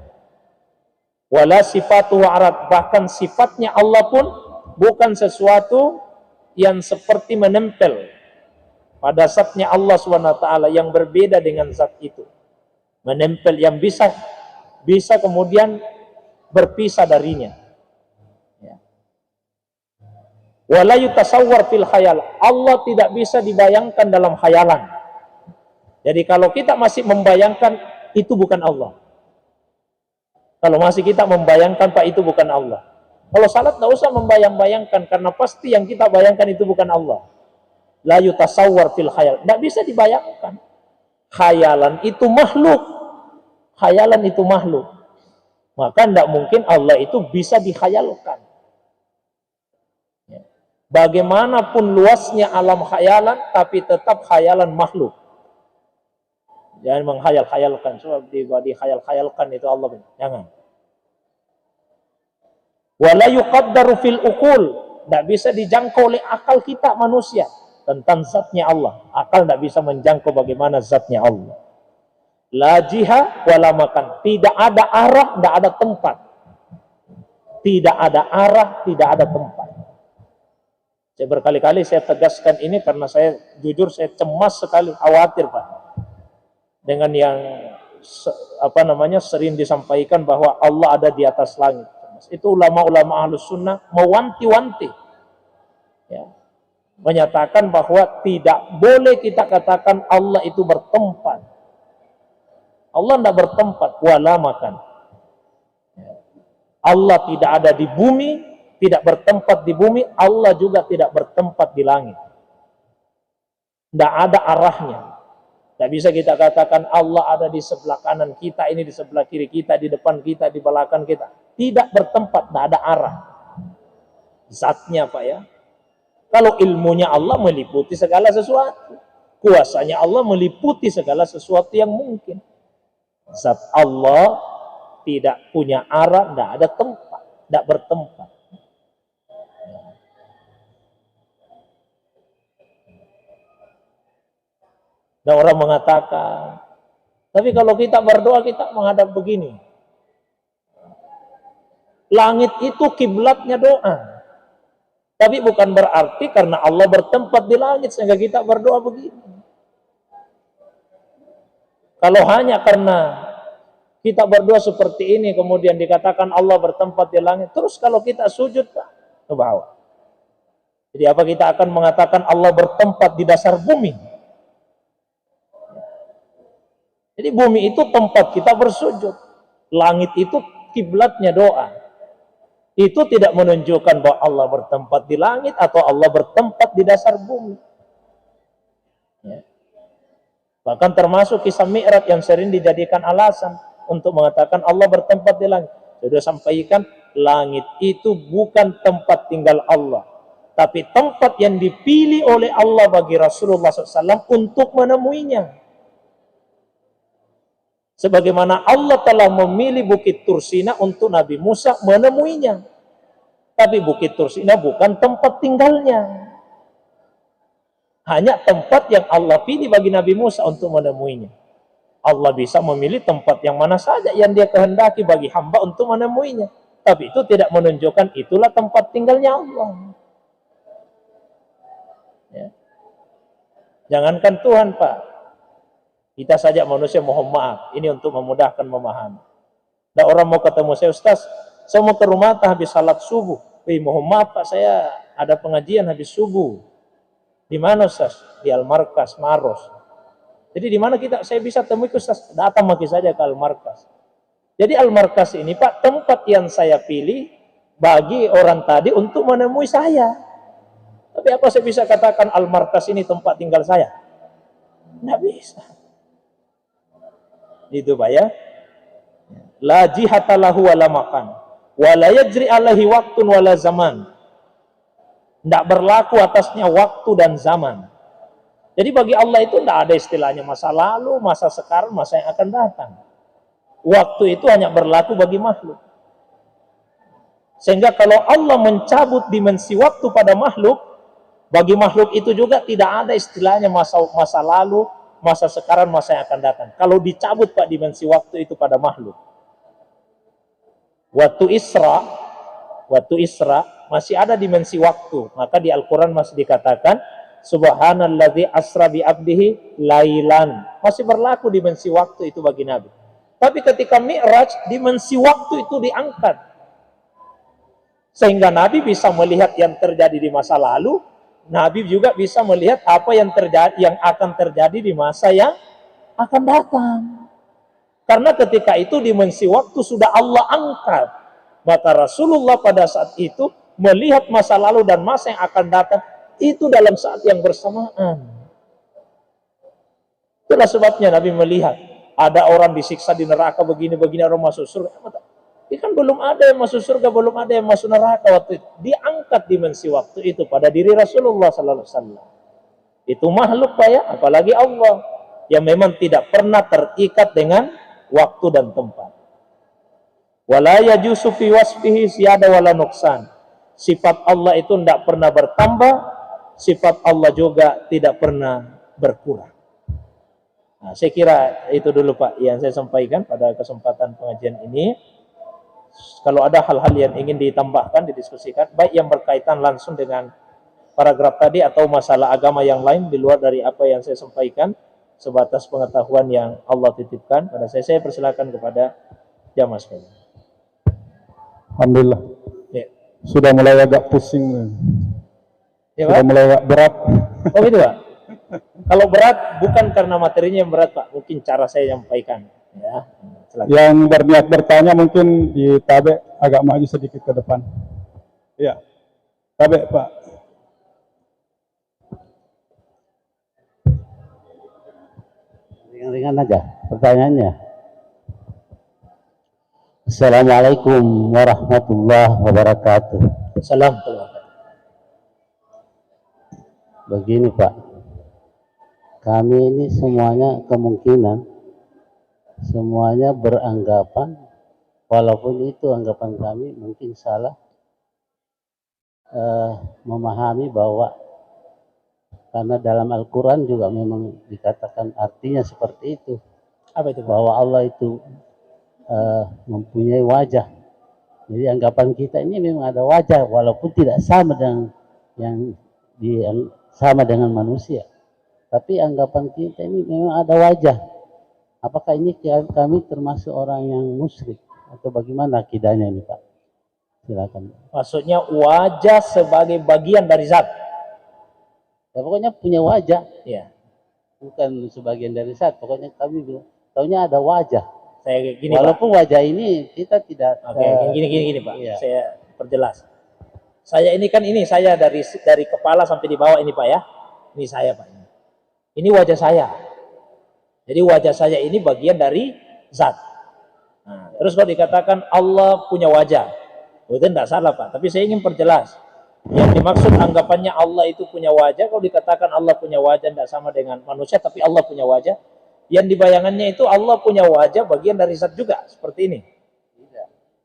Wala sifatu arat, bahkan sifatnya Allah pun bukan sesuatu yang seperti menempel pada zatnya Allah SWT yang berbeda dengan zat itu. Menempel yang bisa kemudian berpisah darinya. Ya. Wala yutasawwar fil khayal. Allah tidak bisa dibayangkan dalam khayalan. Jadi kalau kita masih membayangkan, itu bukan Allah. Kalau masih kita membayangkan, Pak, itu bukan Allah. Kalau salat tidak usah membayang-bayangkan, karena pasti yang kita bayangkan itu bukan Allah. La yutasawwar fil khayal. Tidak bisa dibayangkan. Khayalan itu makhluk. Khayalan itu makhluk. Maka tidak mungkin Allah itu bisa dikhayalkan. Bagaimanapun luasnya alam khayalan, tapi tetap khayalan makhluk. Jangan menghayal-khayalkan. Sebab dikhayal-khayalkan itu Allah. Jangan. Wala yuqaddaru fil uqul. Tidak bisa dijangkau oleh akal kita manusia tentang zatnya Allah. Akal tidak bisa menjangkau bagaimana zatnya Allah. La jiha wala makan. Tidak ada arah, tidak ada tempat. Tidak ada arah, tidak ada tempat. Saya berkali-kali saya tegaskan ini karena saya jujur saya cemas sekali, khawatir, Pak, dengan yang sering disampaikan bahwa Allah ada di atas langit. Itu ulama-ulama Ahlus Sunnah mewanti-wanti, ya, menyatakan bahwa tidak boleh kita katakan Allah itu bertempat. Allah tidak bertempat, wala makan. Allah tidak ada di bumi, tidak bertempat di bumi. Allah juga tidak bertempat di langit. Tidak ada arahnya. Tidak bisa kita katakan Allah ada di sebelah kanan kita, ini di sebelah kiri kita, di depan kita, di belakang kita. Tidak bertempat, tidak ada arah. Zatnya, Pak, ya. Kalau ilmunya Allah meliputi segala sesuatu, kuasanya Allah meliputi segala sesuatu yang mungkin. Zat Allah tidak punya arah, tidak ada tempat, tidak bertempat. Dan orang mengatakan, tapi kalau kita berdoa kita menghadap begini. Langit itu kiblatnya doa. Tapi bukan berarti karena Allah bertempat di langit sehingga kita berdoa begini. Kalau hanya karena kita berdoa seperti ini kemudian dikatakan Allah bertempat di langit, terus kalau kita sujud, Pak, ke bawah. Jadi apa kita akan mengatakan Allah bertempat di dasar bumi? Jadi bumi itu tempat kita bersujud. Langit itu kiblatnya doa. Itu tidak menunjukkan bahwa Allah bertempat di langit atau Allah bertempat di dasar bumi. Ya. Bahkan termasuk kisah Mi'raj yang sering dijadikan alasan untuk mengatakan Allah bertempat di langit. Sudah sampaikan, langit itu bukan tempat tinggal Allah, tapi tempat yang dipilih oleh Allah bagi Rasulullah SAW untuk menemuinya. Sebagaimana Allah telah memilih Bukit Tursina untuk Nabi Musa menemuinya. Tapi Bukit Tursina bukan tempat tinggalnya. Hanya tempat yang Allah pilih bagi Nabi Musa untuk menemuinya. Allah bisa memilih tempat yang mana saja yang dia kehendaki bagi hamba untuk menemuinya. Tapi itu tidak menunjukkan itulah tempat tinggalnya Allah. Ya. Jangankan Tuhan, Pak. Kita saja manusia mohon maaf. Ini untuk memudahkan memahami. Ada orang mau ketemu saya, Ustaz, saya mau ke rumah habis salat subuh. Mohon maaf, Pak, saya ada pengajian habis subuh. Di mana, Ustaz? Di Al-Markas, Maros. Jadi di mana saya bisa temui, Ustaz? Datang lagi saja ke Al-Markas. Jadi Al-Markas ini, Pak, tempat yang saya pilih bagi orang tadi untuk menemui saya. Tapi apa saya bisa katakan Al-Markas ini tempat tinggal saya? Tidak bisa. Itu, Pak, ya. La jihata lahu wala makan. Wala yajri alaihi waktun wala zaman. Tidak berlaku atasnya waktu dan zaman. Jadi bagi Allah itu tidak ada istilahnya masa lalu, masa sekarang, masa yang akan datang. Waktu itu hanya berlaku bagi makhluk. Sehingga kalau Allah mencabut dimensi waktu pada makhluk, bagi makhluk itu juga tidak ada istilahnya masa lalu, masa sekarang, masa yang akan datang. Kalau dicabut, Pak, dimensi waktu itu pada makhluk. Waktu Isra masih ada dimensi waktu. Maka di Al-Quran masih dikatakan Subhanalladzi asra bi abdihi lailan. Masih berlaku dimensi waktu itu bagi Nabi. Tapi ketika Mi'raj, dimensi waktu itu diangkat. Sehingga Nabi bisa melihat yang terjadi di masa lalu, Nabi juga bisa melihat apa yang terjadi, yang akan terjadi di masa yang akan datang. Karena ketika itu dimensi waktu sudah Allah angkat, maka Rasulullah pada saat itu melihat masa lalu dan masa yang akan datang itu dalam saat yang bersamaan. Itulah sebabnya Nabi melihat ada orang disiksa di neraka begini-begini, orang masuk surga. Ini kan belum ada yang masuk surga, belum ada yang masuk neraka waktu itu. Diangkat dimensi waktu itu pada diri Rasulullah sallallahu alaihi wasallam. Itu makhluk Pak ya, apalagi Allah yang memang tidak pernah terikat dengan waktu dan tempat. Wala yajusu fi wasfihi ziyada wala nuqsan. Sifat Allah itu tidak pernah bertambah, sifat Allah juga tidak pernah berkurang. Nah, saya kira itu dulu Pak yang saya sampaikan pada kesempatan pengajian ini. Kalau ada hal-hal yang ingin ditambahkan, didiskusikan, baik yang berkaitan langsung dengan paragraf tadi atau masalah agama yang lain di luar dari apa yang saya sampaikan, sebatas pengetahuan yang Allah titipkan pada saya persilakan kepada jamaah sekalian. Alhamdulillah. Ya. Sudah mulai agak pusing. Ya, sudah Pak? mulai agak berat. Oh gitu Pak? Kalau berat bukan karena materinya yang berat Pak, mungkin cara saya menyampaikan. Ya. Yang berniat bertanya mungkin ditabe agak maju sedikit ke depan. Ya, tabe Pak. Ringan-ringan aja pertanyaannya. Assalamualaikum warahmatullahi wabarakatuh. Assalamualaikum. Begini Pak, kami ini semuanya kemungkinan semuanya beranggapan, walaupun itu anggapan kami mungkin salah, memahami bahwa karena dalam Al-Quran juga memang dikatakan artinya seperti itu. Apa itu Pak? Bahwa Allah itu mempunyai wajah. Jadi anggapan kita ini memang ada wajah, walaupun tidak sama dengan yang sama dengan manusia. Tapi anggapan kita ini memang ada wajah. Apakah ini kami termasuk orang yang musyrik atau bagaimana akidahnya ini Pak? Silakan. Maksudnya wajah sebagai bagian dari zat. Ya, pokoknya punya wajah. Ya. Bukan sebagian dari zat. Pokoknya kami bilang, taunya ada wajah. Saya gini walaupun Pak. Wajah ini kita tidak. Oke, gini Pak. Iya. Saya perjelas. Saya ini kan saya dari kepala sampai di bawah ini Pak ya. Ini saya Pak. Ini wajah saya. Jadi wajah saya ini bagian dari zat. Nah, terus kalau dikatakan Allah punya wajah, itu tidak salah Pak. Tapi saya ingin perjelas. Yang dimaksud anggapannya Allah itu punya wajah, kalau dikatakan Allah punya wajah tidak sama dengan manusia, tapi Allah punya wajah. Yang dibayangannya itu Allah punya wajah bagian dari zat juga, seperti ini.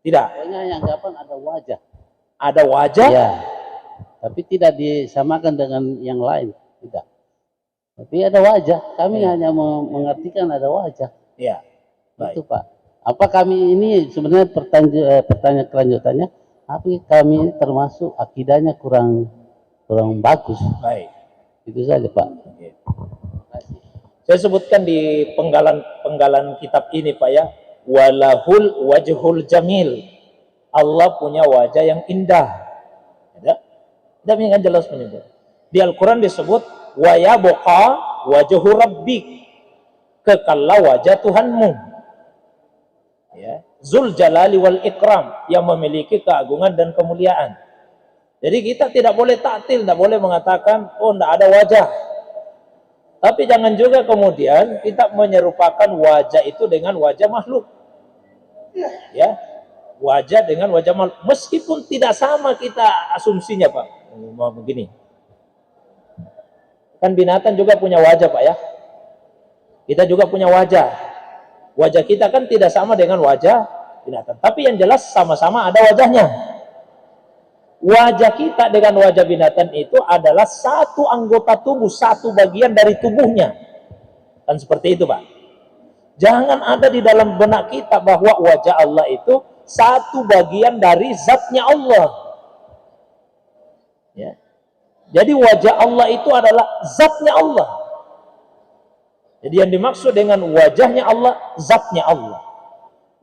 Tidak. Pokoknya yang anggapan ada wajah. Ada wajah? Ya. Tapi tidak disamakan dengan yang lain. Tidak. Tapi ada wajah. Kami hanya mengartikan ada wajah. Iya. Itu Pak. Apa kami ini sebenarnya pertanyaan kelanjutannya, tapi kami ini termasuk akidahnya kurang bagus. Baik. Itu saja Pak. Oke. Saya sebutkan di penggalan kitab ini Pak ya, walahul wajhul jamil. Allah punya wajah yang indah. Ada? Tidak ingin jelas menyebut. Di Al-Quran disebut wa yabqa wajhu rabbik, kekallah wajah Tuhanmu. Ya, Zul Jalali wal Ikram, yang memiliki keagungan dan kemuliaan. Jadi kita tidak boleh taktil, tidak boleh mengatakan oh tidak ada wajah. Tapi jangan juga kemudian kita menyerupakan wajah itu dengan wajah makhluk. Ya, wajah dengan wajah makhluk, meskipun tidak sama kita asumsinya Pak. Mau begini. Kan binatang juga punya wajah Pak ya. Kita juga punya wajah. Wajah kita kan tidak sama dengan wajah binatang. Tapi yang jelas sama-sama ada wajahnya. Wajah kita dengan wajah binatang itu adalah satu anggota tubuh, satu bagian dari tubuhnya. Kan seperti itu Pak. Jangan ada di dalam benak kita bahwa wajah Allah itu satu bagian dari zatnya Allah. Ya. Jadi wajah Allah itu adalah zatnya Allah. Jadi yang dimaksud dengan wajahnya Allah, zatnya Allah.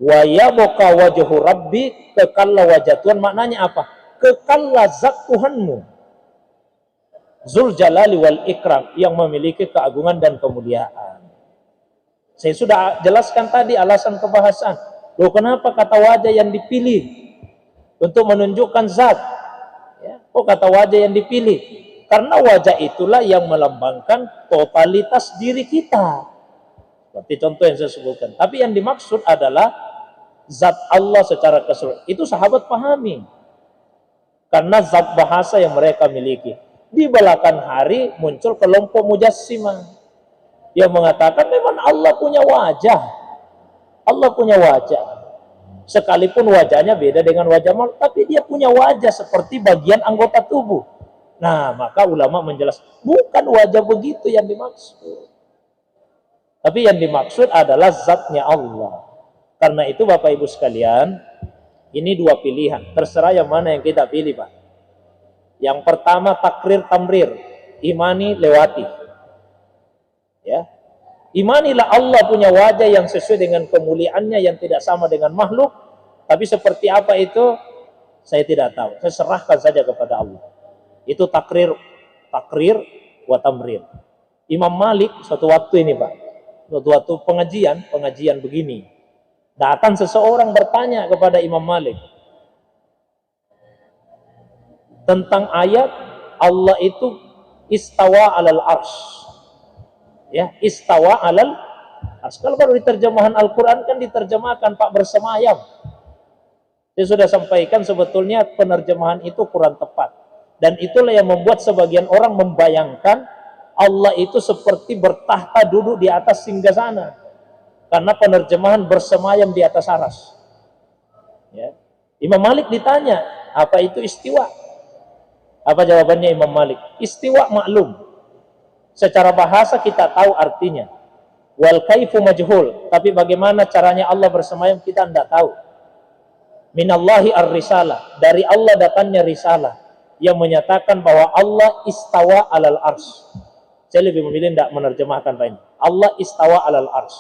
Wa yabqa wajhu rabbi, kekallah wajah Tuhan, maknanya apa? kekallah zat Tuhanmu Zul Jalali wal Ikram, yang memiliki keagungan dan kemuliaan. Saya sudah jelaskan tadi alasan kebahasan. Loh, kenapa kata wajah yang dipilih untuk menunjukkan zat? Ya, kok kata wajah yang dipilih? Karena wajah itulah yang melambangkan totalitas diri kita. Seperti contoh yang saya sebutkan. Tapi yang dimaksud adalah zat Allah secara keseluruhan. Itu sahabat pahami. Karena zat bahasa yang mereka miliki. Di belakang hari muncul kelompok mujassimah yang mengatakan memang Allah punya wajah. Allah punya wajah. Sekalipun wajahnya beda dengan wajah makhluk, tapi dia punya wajah seperti bagian anggota tubuh. Nah, maka ulama menjelaskan, bukan wajah begitu yang dimaksud. Tapi yang dimaksud adalah zatnya Allah. Karena itu Bapak Ibu sekalian, ini dua pilihan. Terserah yang mana yang kita pilih, Pak. Yang pertama takrir tamrir, imani lewati. Ya. Imanilah Allah punya wajah yang sesuai dengan kemuliaannya yang tidak sama dengan makhluk. Tapi seperti apa itu saya tidak tahu. Saya serahkan saja kepada Allah. Itu takrir wa tamrir. Imam Malik suatu waktu ini, Pak. Suatu waktu pengajian begini. Datang seseorang bertanya kepada Imam Malik tentang ayat Allah itu istawa alal arsh. Ya, istawa alal arsh. Kalau baru diterjemahan Al-Quran kan diterjemahkan Pak bersemayam. Saya sudah sampaikan sebetulnya penerjemahan itu kurang tepat. Dan itulah yang membuat sebagian orang membayangkan Allah itu seperti bertahta duduk di atas singgasana. Karena penerjemahan bersemayam di atas aras. Ya. Imam Malik ditanya, apa itu istiwa? Apa jawabannya Imam Malik? Istiwa maklum. Secara bahasa kita tahu artinya. Wal kaifu majhul. Tapi bagaimana caranya Allah bersemayam kita tidak tahu. Minallahi ar-risalah. Dari Allah datangnya risalah. Yang menyatakan bahwa Allah istawa alal ars. Saya lebih memilih tidak menerjemahkan lain. Allah istawa alal ars.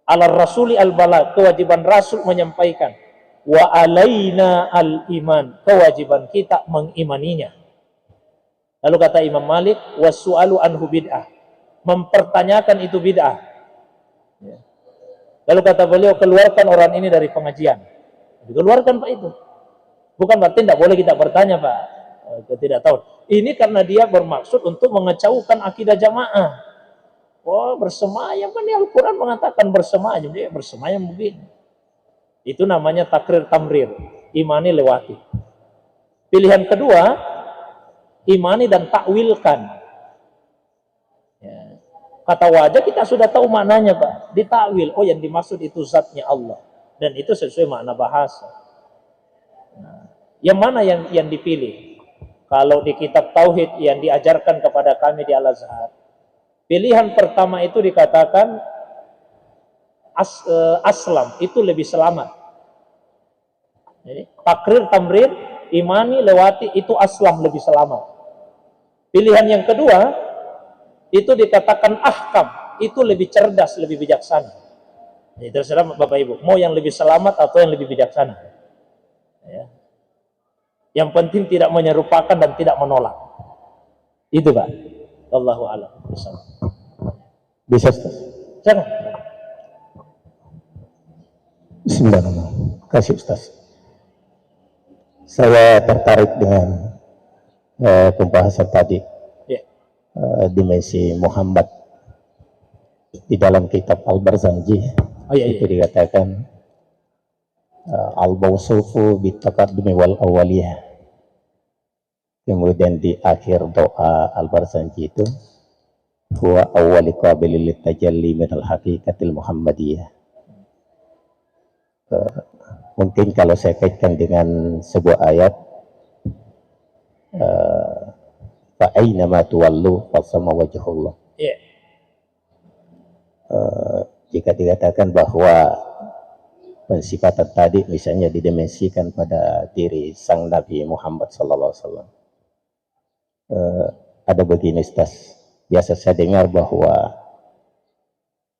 Alal rasuli al-bala. Kewajiban Rasul menyampaikan. Wa alaina al-iman, kewajiban kita mengimaninya. Lalu kata Imam Malik, wasu'alu anhu bid'ah, mempertanyakan itu bid'ah. Ya. Lalu kata beliau, keluarkan orang ini dari pengajian. Dikeluarkan Pak itu. Bukan berarti tidak boleh kita bertanya Pak. Tidak tahu. Ini karena dia bermaksud untuk mengecaukan akidah jamaah. Oh, bersemayam kan Al-Quran mengatakan bersemayam, dia bersemayam begini. Itu namanya takrir tamrir, imani lewati. Pilihan kedua, imani dan takwilkan. Ya. Kata wajah kita sudah tahu maknanya Pak, ditakwil. Oh, yang dimaksud itu zatnya Allah, dan itu sesuai makna bahasa. Nah, yang mana yang dipilih? Kalau di kitab tauhid yang diajarkan kepada kami di Al-Azhar, pilihan pertama itu dikatakan aslam, itu lebih selamat. Jadi, takrir tamrir, imani lewati, itu aslam, lebih selamat. Pilihan yang kedua itu dikatakan ahkam, itu lebih cerdas, lebih bijaksana. Jadi terserah Bapak Ibu, mau yang lebih selamat atau yang lebih bijaksana. Ya. Yang penting tidak menyerupakan dan tidak menolak. Itu Pak. Wallahu a'lam. Bisa Ustaz? Jangan. Bismillahirrahmanirrahim. Kasih Ustaz. Saya tertarik dengan pembahasan tadi. Ya. Dimensi Muhammad. Di dalam kitab Al-Barzanji. Itu dikatakan al-mawsufu bitaqaddumi wal awaliyah. Kemudian di akhir doa Al-Barzanji itu huwa awwali qabilil tajalli minal haqiqatil muhammadiyah. Mungkin kalau saya kaitkan dengan sebuah ayat fa aina ma tuwallu fasama wajhullah. Jika dikatakan bahwa pensifatan tadi misalnya didimensikan pada diri sang Nabi Muhammad SAW, ada begini Ustaz, biasa saya dengar bahwa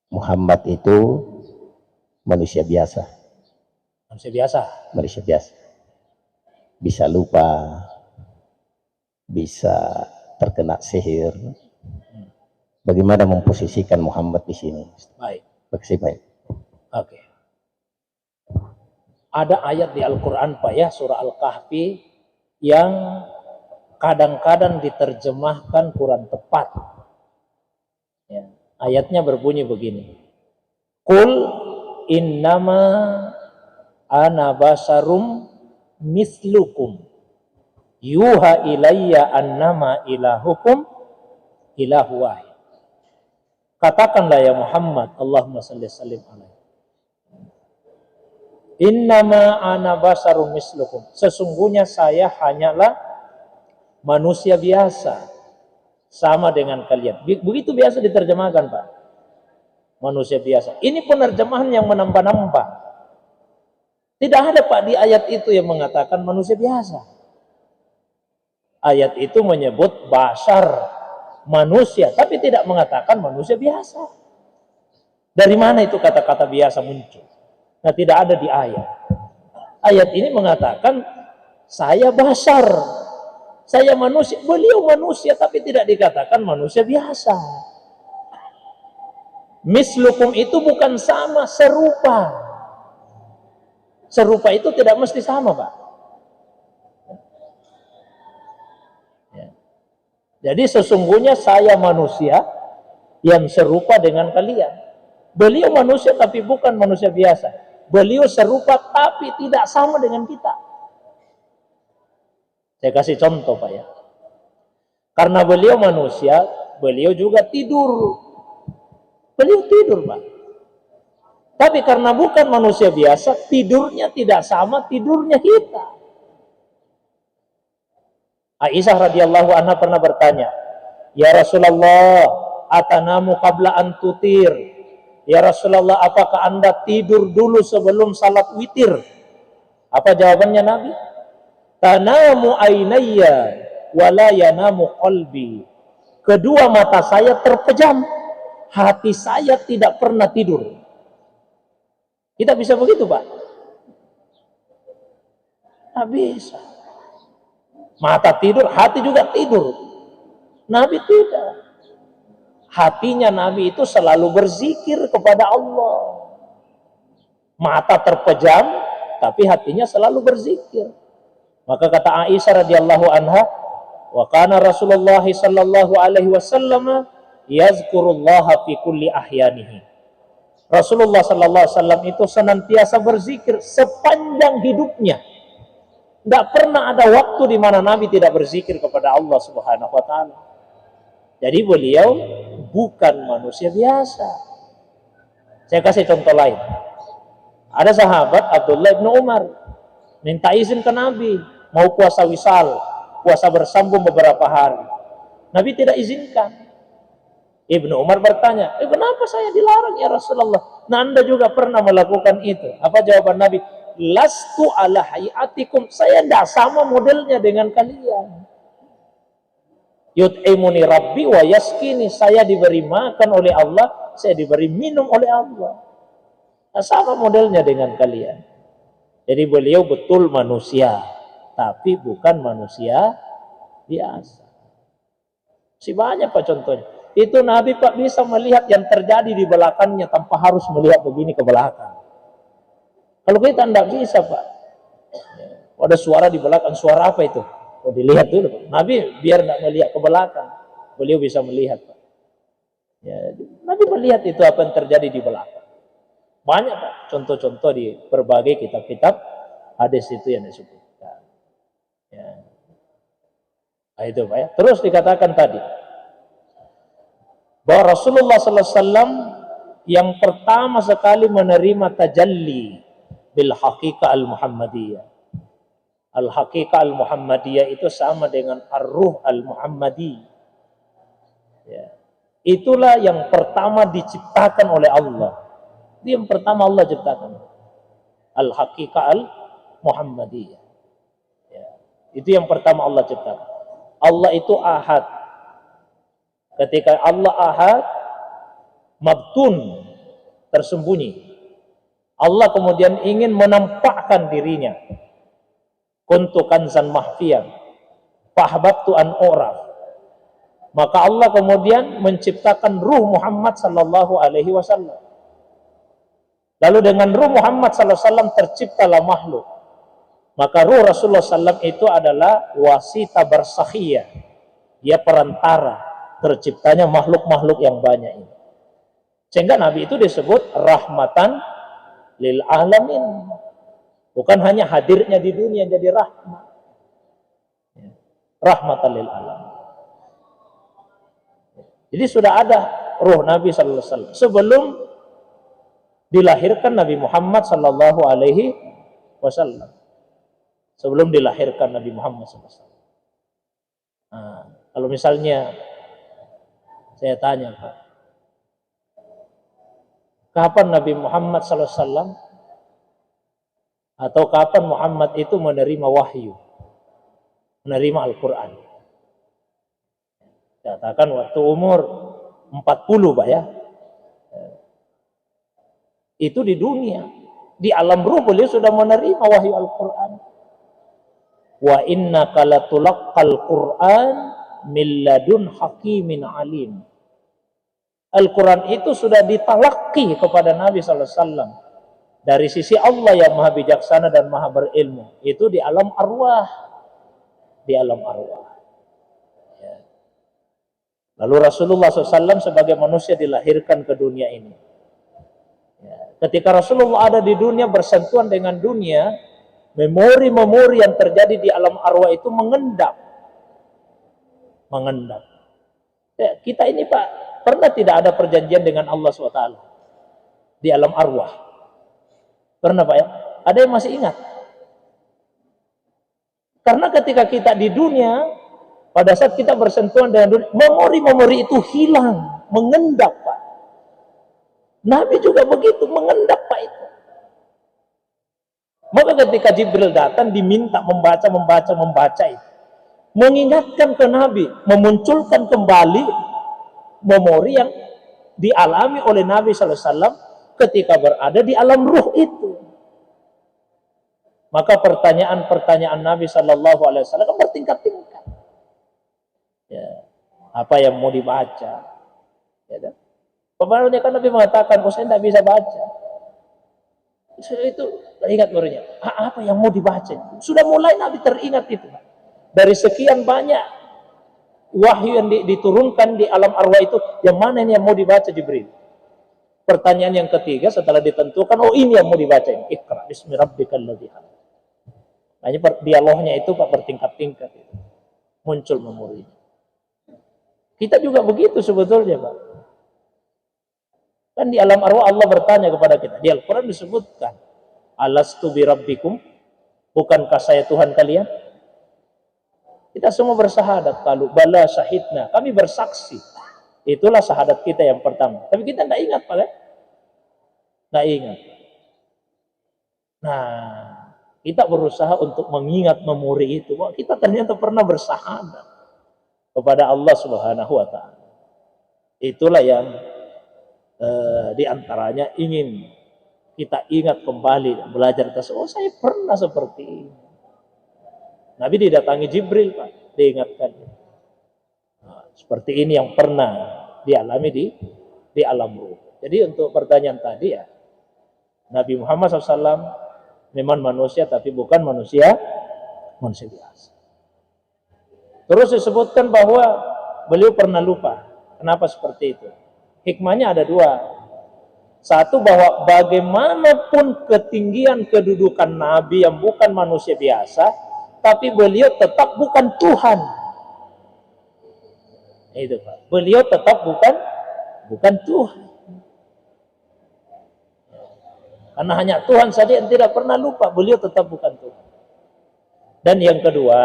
Muhammad itu manusia biasa. Manusia biasa. Manusia biasa. bisa lupa, bisa terkena sihir. Bagaimana memposisikan Muhammad di sini? Baik. Baik. Oke. Ada ayat di Al-Quran Pak ya, surah Al-Kahfi, yang kadang-kadang diterjemahkan kurang tepat. Ya. Ayatnya berbunyi begini. Qul innama ana basarum mislukum yuha ilayya annama ilahukum ilahu wahid. Katakanlah ya Muhammad, Allahumma salli sallim alaihi. Innama ana basarum mislukum. Sesungguhnya saya hanyalah manusia biasa, sama dengan kalian. Begitu biasa diterjemahkan Pak. Manusia biasa. Ini penerjemahan yang menambah-nambah. Tidak ada Pak di ayat itu yang mengatakan manusia biasa. Ayat itu menyebut basar, manusia, tapi tidak mengatakan manusia biasa. Dari mana itu kata-kata biasa muncul? Nah, tidak ada di ayat. Ayat ini mengatakan saya basar, saya manusia. Beliau manusia, tapi tidak dikatakan manusia biasa. Mislukum itu bukan sama, serupa. Serupa itu tidak mesti sama, Pak. Ya. Jadi sesungguhnya saya manusia yang serupa dengan kalian. Beliau manusia tapi bukan manusia biasa. Beliau serupa tapi tidak sama dengan kita. Saya kasih contoh Pak ya. Karena beliau manusia, beliau juga tidur. Beliau tidur Pak. Tapi karena bukan manusia biasa, tidurnya tidak sama tidurnya kita. Aisyah radhiyallahu anha pernah bertanya, "Ya Rasulullah, atanamu qabla an tutir?" Ya Rasulullah, apakah Anda tidur dulu sebelum salat witir? Apa jawabannya Nabi? Tanamu ainayya wala yanamu qalbi. Kedua mata saya terpejam, hati saya tidak pernah tidur. Kita bisa begitu Pak? Tidak bisa. Mata tidur, hati juga tidur. Nabi tidak. Hatinya Nabi itu selalu berzikir kepada Allah. Mata terpejam, tapi hatinya selalu berzikir. Maka kata Aisyah radhiyallahu anha, wa kana Rasulullah sallallahu alaihi wasallam yazkurullaha fi kulli ahyanihi. Rasulullah sallallahu alaihi wasallam itu senantiasa berzikir sepanjang hidupnya. Tidak pernah ada waktu di mana Nabi tidak berzikir kepada Allah Subhanahu wa taala. Jadi beliau bukan manusia biasa. Saya kasih contoh lain. Ada sahabat Abdullah bin Umar minta izin ke Nabi, mau puasa wisal, puasa bersambung beberapa hari. Nabi tidak izinkan. Ibnu Umar bertanya, kenapa saya dilarang ya Rasulullah? Nah, Anda juga pernah melakukan itu. Apa jawaban Nabi? Lastu ala hayatikum. Saya tidak sama modelnya dengan kalian. Yut'imuni rabbi wa yaskini. Saya diberi makan oleh Allah, saya diberi minum oleh Allah. Nah, sama modelnya dengan kalian. Jadi beliau betul manusia, tapi bukan manusia biasa. Si banyak Pak contohnya. Itu Nabi Pak bisa melihat yang terjadi di belakangnya tanpa harus melihat begini ke belakang. Kalau kita tidak bisa Pak. Ada suara di belakang, suara apa itu? Oh, dilihat dulu. Nabi biar tidak melihat ke belakang, beliau bisa melihat Pak. Ya, Nabi melihat itu apa yang terjadi di belakang. Banyak Pak contoh-contoh di berbagai kitab-kitab hadis itu yang disebutkan. Ya. Nah, itu Pak ya. Terus dikatakan tadi bahwa Rasulullah SAW yang pertama sekali menerima tajalli bil haqiqah al-Muhammadiyah. Al-Haqiqah Al-Muhammadiyah itu sama dengan Ar-Ruh Al-Muhammadi. Ya. Itulah yang pertama diciptakan oleh Allah. Itu yang pertama Allah ciptakan. Al-Haqiqah Al-Muhammadiyah. Ya. Itu yang pertama Allah ciptakan. Allah itu ahad. Ketika Allah ahad, mabtun, tersembunyi. Allah kemudian ingin menampakkan dirinya. kuntu kanzan mahfiyan fahbabtu an uraf. Maka Allah kemudian menciptakan ruh Muhammad sallallahu alaihi wasallam. Lalu dengan ruh Muhammad sallallahu alaihi wasallam terciptalah makhluk. Maka ruh Rasulullah SAW itu adalah wasita barsakhiyah. Dia perantara terciptanya makhluk-makhluk yang banyak ini. Sehingga Nabi itu disebut rahmatan lil alamin. Bukan hanya hadirnya di dunia jadi rahmat. Rahmatan lil alamin. Jadi sudah ada ruh Nabi sallallahu alaihi wasallam sebelum dilahirkan Nabi Muhammad sallallahu alaihi wasallam. Sebelum dilahirkan Nabi Muhammad SAW. Nah, kalau misalnya saya tanya, Pak, kapan Nabi Muhammad SAW atau kapan Muhammad itu menerima wahyu, menerima Al-Quran? Katakan waktu umur 40, Pak ya. Itu di dunia, di alam ruh beliau sudah menerima wahyu Al-Quran. Wa innaka latulaqqal Qur'an min ladun hakimin alim. Al-Quran itu sudah ditalaki kepada Nabi SAW dari sisi Allah yang maha bijaksana dan maha berilmu. Itu di alam arwah, di alam arwah. Ya. Lalu Rasulullah SAW sebagai manusia dilahirkan ke dunia ini. Ya. Ketika Rasulullah ada di dunia, bersentuhan dengan dunia, memori-memori yang terjadi di alam arwah itu mengendap. Ya, kita ini Pak, pernah tidak ada perjanjian dengan Allah SWT di alam arwah? Pernah Pak ya? Ada yang masih ingat? Karena ketika kita di dunia, pada saat kita bersentuhan dengan dunia, memori-memori itu hilang, mengendap Pak. Nabi juga begitu, mengendap Pak itu. Maka ketika Jibril datang diminta membaca itu, mengingatkan ke Nabi, memunculkan kembali memori yang dialami oleh Nabi SAW ketika berada di alam ruh itu. Maka pertanyaan-pertanyaan Nabi SAW bertingkat-tingkat. Ya, apa yang mau dibaca? Ya, kemarin kan Nabi mengatakan, saya tidak bisa baca. Itu ingat muridnya, apa yang mau dibaca? Sudah mulai Nabi teringat itu. Dari sekian banyak wahyu yang diturunkan di alam arwah itu, yang mana ini yang mau dibaca Jibril? Pertanyaan yang ketiga setelah ditentukan, oh ini yang mau dibaca. Iqra bismi rabbikal ladzi khalaq. Hanya dialognya itu Pak bertingkat-tingkat itu. Muncul memori. Kita juga begitu sebetulnya Pak. Kan di alam arwah Allah bertanya kepada kita. Di Al-Quran disebutkan, alastu bi rabbikum, bukankah saya Tuhan kalian? Kita semua bersahadat. Kalau bala syahidna, kami bersaksi. Itulah syahadat kita yang pertama. Tapi kita tidak ingat Pak. Tidak ingat. Nah, kita berusaha untuk mengingat memori itu. Wah, kita ternyata pernah bersahadat kepada Allah Subhanahu wa Ta'ala. Itulah yang di antaranya ingin kita ingat kembali dan belajar atas, oh saya pernah seperti ini. Nabi didatangi Jibril Pak, diingatkan. Nah, seperti ini yang pernah dialami di alam ruh. Jadi untuk pertanyaan tadi ya, Nabi Muhammad SAW memang manusia tapi bukan manusia biasa. Terus disebutkan bahwa beliau pernah lupa. Kenapa seperti itu? Hikmahnya ada dua. Satu, bahwa bagaimanapun ketinggian kedudukan Nabi yang bukan manusia biasa, tapi beliau tetap bukan Tuhan. Itu Pak. Beliau tetap bukan Tuhan. Karena hanya Tuhan saja yang tidak pernah lupa, beliau tetap bukan Tuhan. Dan yang kedua,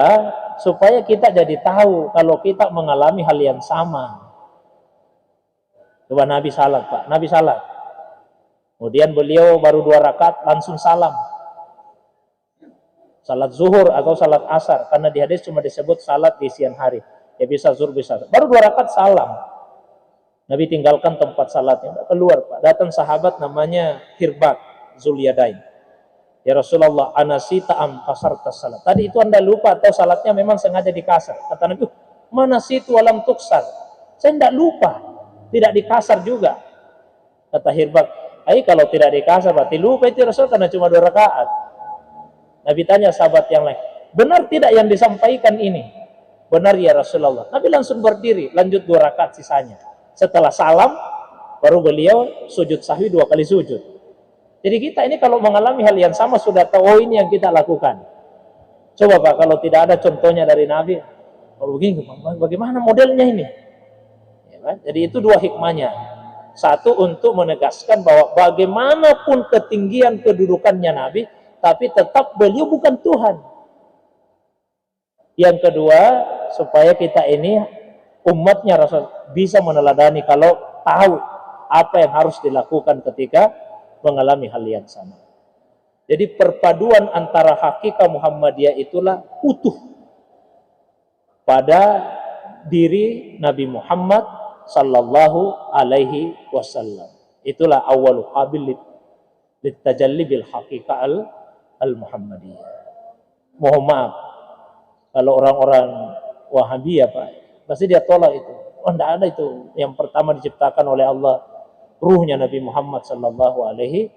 supaya kita jadi tahu kalau kita mengalami hal yang sama. Coba Nabi salat Pak, Nabi salat. Kemudian beliau baru 2 rakaat langsung salam. Salat zuhur atau salat asar, karena di hadis cuma disebut salat di siang hari. Ya bisa zuhur bisa. Baru 2 rakaat salam. Nabi tinggalkan tempat salatnya, keluar Pak. Datang sahabat namanya Hirbak Zulyadain. Ya Rasulullah, anasita am kasarta salat. Tadi itu Anda lupa atau salatnya memang sengaja dikasar. Kata Nabi, mana situ alam tuksar. Saya tidak lupa, tidak dikasar juga. Kata Hirbak, kalau tidak dikasar berarti lupa itu Rasul karena cuma 2 rakaat. Nabi tanya sahabat yang lain, benar tidak yang disampaikan ini? Benar ya Rasulullah. Nabi langsung berdiri, lanjut 2 rakaat sisanya. Setelah salam, baru beliau sujud sahwi 2 kali sujud. Jadi kita ini kalau mengalami hal yang sama sudah tahu, oh ini yang kita lakukan. Coba Pak, kalau tidak ada contohnya dari Nabi, kalau begini, bagaimana modelnya ini? Ya kan? Jadi itu 2 hikmahnya. Satu, untuk menegaskan bahwa bagaimanapun ketinggian kedudukannya Nabi, tapi tetap beliau bukan Tuhan. Yang kedua, supaya kita ini umatnya Rasul bisa meneladani kalau tahu apa yang harus dilakukan ketika mengalami hal yang sama. Jadi perpaduan antara hakikat Muhammadiyah itulah utuh pada diri Nabi Muhammad sallallahu alaihi wasallam. Itulah awwalu qabil litajalli bil haqiqah al-Muhammadiyah. Mohon maaf kalau orang-orang Wahabiyah Pak, pasti dia tolak itu. Oh, tidak ada itu. Yang pertama diciptakan oleh Allah ruhnya Nabi Muhammad sallallahu alaihi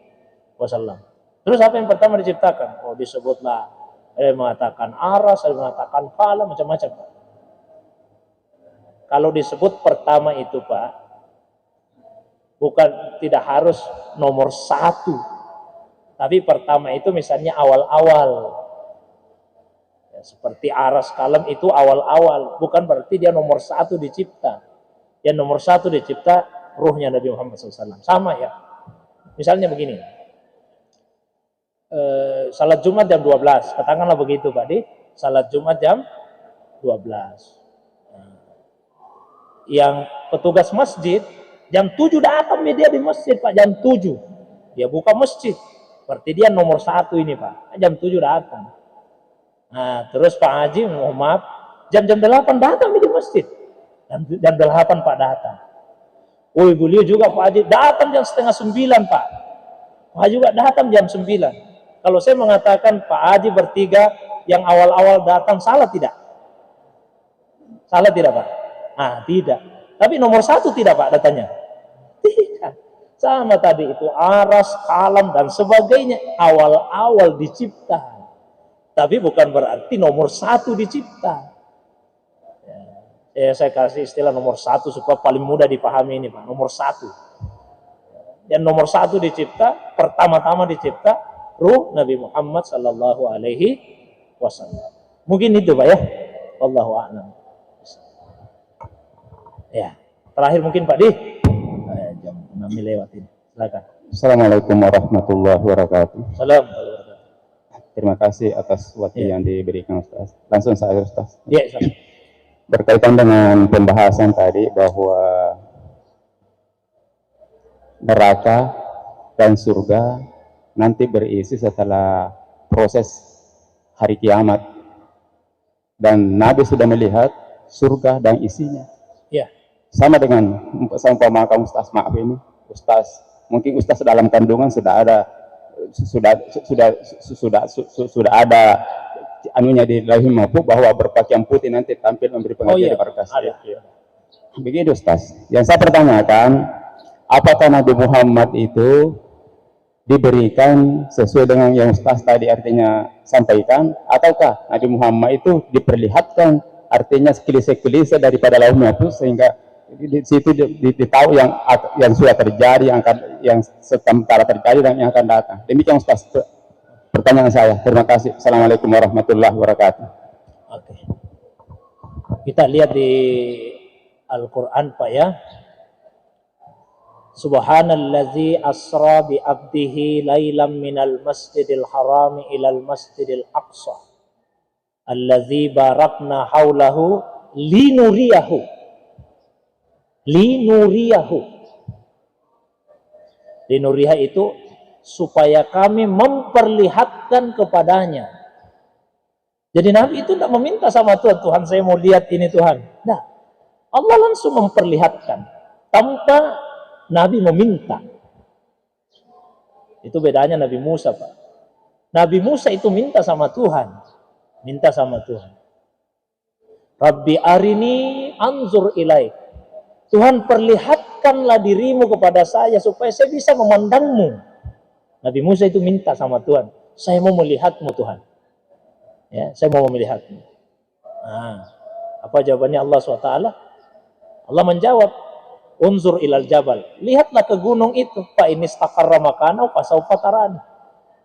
wasallam. Terus apa yang pertama diciptakan? Oh, disebutlah ada yang mengatakan aras, ada yang mengatakan fala, macam-macam. Kalau disebut pertama itu Pak, bukan tidak harus nomor 1, tapi pertama itu misalnya awal-awal. Ya, seperti aras kalam itu awal-awal, bukan berarti dia nomor 1 dicipta. Yang nomor 1 dicipta ruhnya Nabi Muhammad SAW. Sama ya. Misalnya begini, salat Jumat jam 12, katakanlah begitu Pak Di, salat Jumat jam 12. Yang petugas masjid jam 7 datang dia di masjid Pak, jam 7 dia buka masjid, berarti dia nomor 1 ini Pak, jam 7 datang. Nah terus Pak Haji, mohon maaf, jam 8 datang di masjid, jam 8 Pak datang. Oh beliau juga Pak Haji datang jam setengah 9 Pak, Pak Haji juga datang jam 9. Kalau saya mengatakan Pak Haji bertiga yang awal-awal datang, salah tidak? Salah tidak Pak? Ah, tidak. Tapi nomor 1 tidak Pak datanya? Tidak. Sama tadi itu aras, kalam dan sebagainya awal-awal dicipta. Tapi bukan berarti nomor 1 dicipta. Ya, saya kasih istilah nomor 1 supaya paling mudah dipahami ini Pak. Nomor 1. Dan nomor 1 dicipta, pertama-tama dicipta ruh Nabi Muhammad sallallahu alaihi wasallam. Mungkin itu Pak ya. Wallahu a'lam. Ya, terakhir mungkin Pak Di, jam 6 lewat ini. Silakan. Assalamualaikum warahmatullahi wabarakatuh. Salam. Terima kasih atas waktu yang diberikan Ustaz. Langsung saya Ustaz. Ya, salam. Berkaitan dengan pembahasan tadi bahwa neraka dan surga nanti berisi setelah proses hari kiamat. Dan Nabi sudah melihat surga dan isinya. Ya. Sama dengan pemahaman Ustaz, maaf ini Ustaz, mungkin Ustaz dalam kandungan sudah ada ada anunya di Lauhul Mahfuz bahwa berpakaian putih nanti tampil memberi pengajian di markas. Begitu Ustaz. Yang saya pertanyakan, apakah Nabi Muhammad itu diberikan sesuai dengan yang Ustaz tadi artinya sampaikan, ataukah Nabi Muhammad itu diperlihatkan artinya klise-klise daripada Lauhul Mahfuz sehingga di situ ditahu yang sudah terjadi, yang sementara terjadi dan yang akan datang. Demikian Ustaz pertanyaan saya. Terima kasih. Assalamualaikum warahmatullahi wabarakatuh. Oke. Kita lihat di Al-Quran Pak ya. Subhanallazi asra bi abdihi lailam minal masjidil harami ilal masjidil aqsa allazi barakna haulahu linuriyahu. Linuriyah itu supaya kami memperlihatkan kepadanya. Jadi Nabi itu tidak meminta sama Tuhan, Tuhan saya mau lihat ini Tuhan. Nah, Allah langsung memperlihatkan tanpa Nabi meminta. Itu bedanya Nabi Musa Pak. Nabi Musa itu minta sama Tuhan. Minta sama Tuhan. Rabbi arini anzur ilaik. Tuhan, perlihatkanlah dirimu kepada saya supaya saya bisa memandangmu. Nabi Musa itu minta sama Tuhan, saya mau melihatmu Tuhan. Ya, saya mau melihatmu. Nah, apa jawabannya Allah SWT? Allah menjawab, unzur ilal jabal. Lihatlah ke gunung itu. Fa in istaqarra makanahu fasawfa tarani.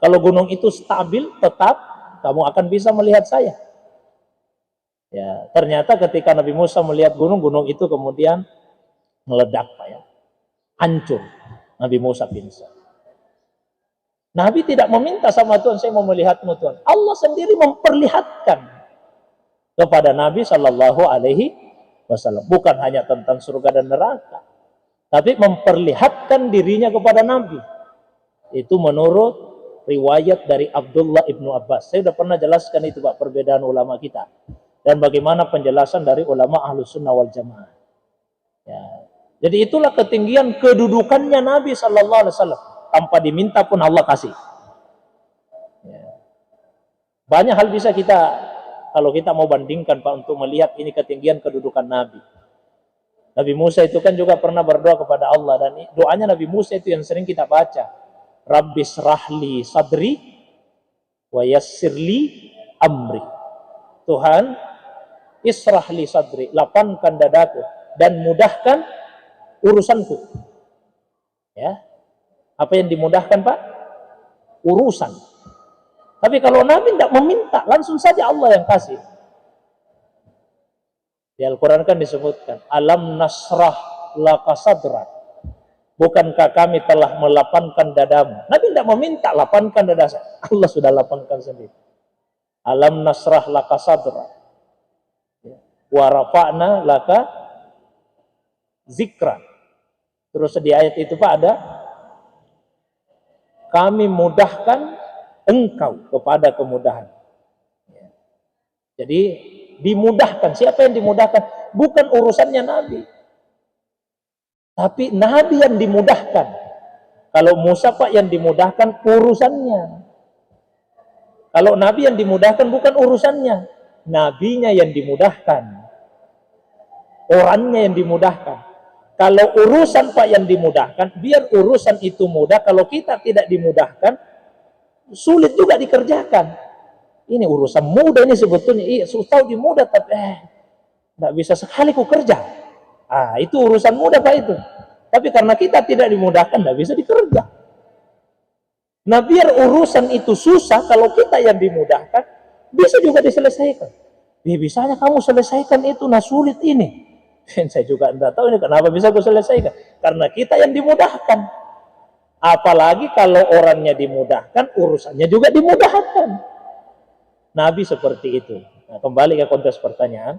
Kalau gunung itu stabil, tetap, kamu akan bisa melihat saya. Ya, ternyata ketika Nabi Musa melihat gunung, gunung itu kemudian meledak, Pak, ya. Hancur. Nabi Musa pingsan. Nabi tidak meminta sama Tuhan, saya mau melihatmu Tuhan. Allah sendiri memperlihatkan kepada Nabi Shallallahu Alaihi Wasallam. Bukan hanya tentang surga dan neraka, tapi memperlihatkan dirinya kepada Nabi. Itu menurut riwayat dari Abdullah ibnu Abbas. Saya sudah pernah jelaskan itu, Pak, perbedaan ulama kita. Dan bagaimana penjelasan dari ulama Ahlus Sunnah wal Jamaah. Ya. Jadi itulah ketinggian kedudukannya Nabi Shallallahu Alaihi Wasallam. Tanpa diminta pun Allah kasih. Ya. Banyak hal bisa kita, kalau kita mau bandingkan, Pak, untuk melihat ini ketinggian kedudukan Nabi. Nabi Musa itu kan juga pernah berdoa kepada Allah, dan doanya Nabi Musa itu yang sering kita baca. Rabbis rahli sadri wa yassirli amri. Tuhan, israhli sadri, lapangkan dadaku dan mudahkan urusanku. Ya. Apa yang dimudahkan, Pak? Urusan. Tapi kalau Nabi tidak meminta, langsung saja Allah yang kasih. Di Al-Quran kan disebutkan, alam nasrah laka sadrak. Bukankah kami telah melapangkan dadamu? Nabi tidak meminta lapangkan dada saya. Allah sudah lapangkan sendiri. Alam nasrah laka sadrak. Wa rafa'na laka zikra. Terus di ayat itu, Pak, ada kami mudahkan engkau kepada kemudahan. Jadi dimudahkan. Siapa yang dimudahkan? Bukan urusannya Nabi, tapi Nabi yang dimudahkan. Kalau Musa, Pak, yang dimudahkan urusannya. Kalau Nabi yang dimudahkan bukan urusannya, Nabinya yang dimudahkan, orangnya yang dimudahkan. Kalau urusan, Pak, yang dimudahkan, biar urusan itu mudah. Kalau kita tidak dimudahkan, sulit juga dikerjakan. Ini urusan mudah ini sebetulnya. Iya, tahu di mudah, tapi tidak bisa sekali ku kerja. Itu urusan mudah, Pak, itu. Tapi karena kita tidak dimudahkan, tidak bisa dikerja. Nah, biar urusan itu susah, kalau kita yang dimudahkan, bisa juga diselesaikan. Bisanya kamu selesaikan itu, sulit ini. Saya juga tidak tahu ini kenapa bisa gue selesaikan. Karena kita yang dimudahkan. Apalagi kalau orangnya dimudahkan, urusannya juga dimudahkan. Nabi seperti itu. Nah, kembali ke konteks pertanyaan.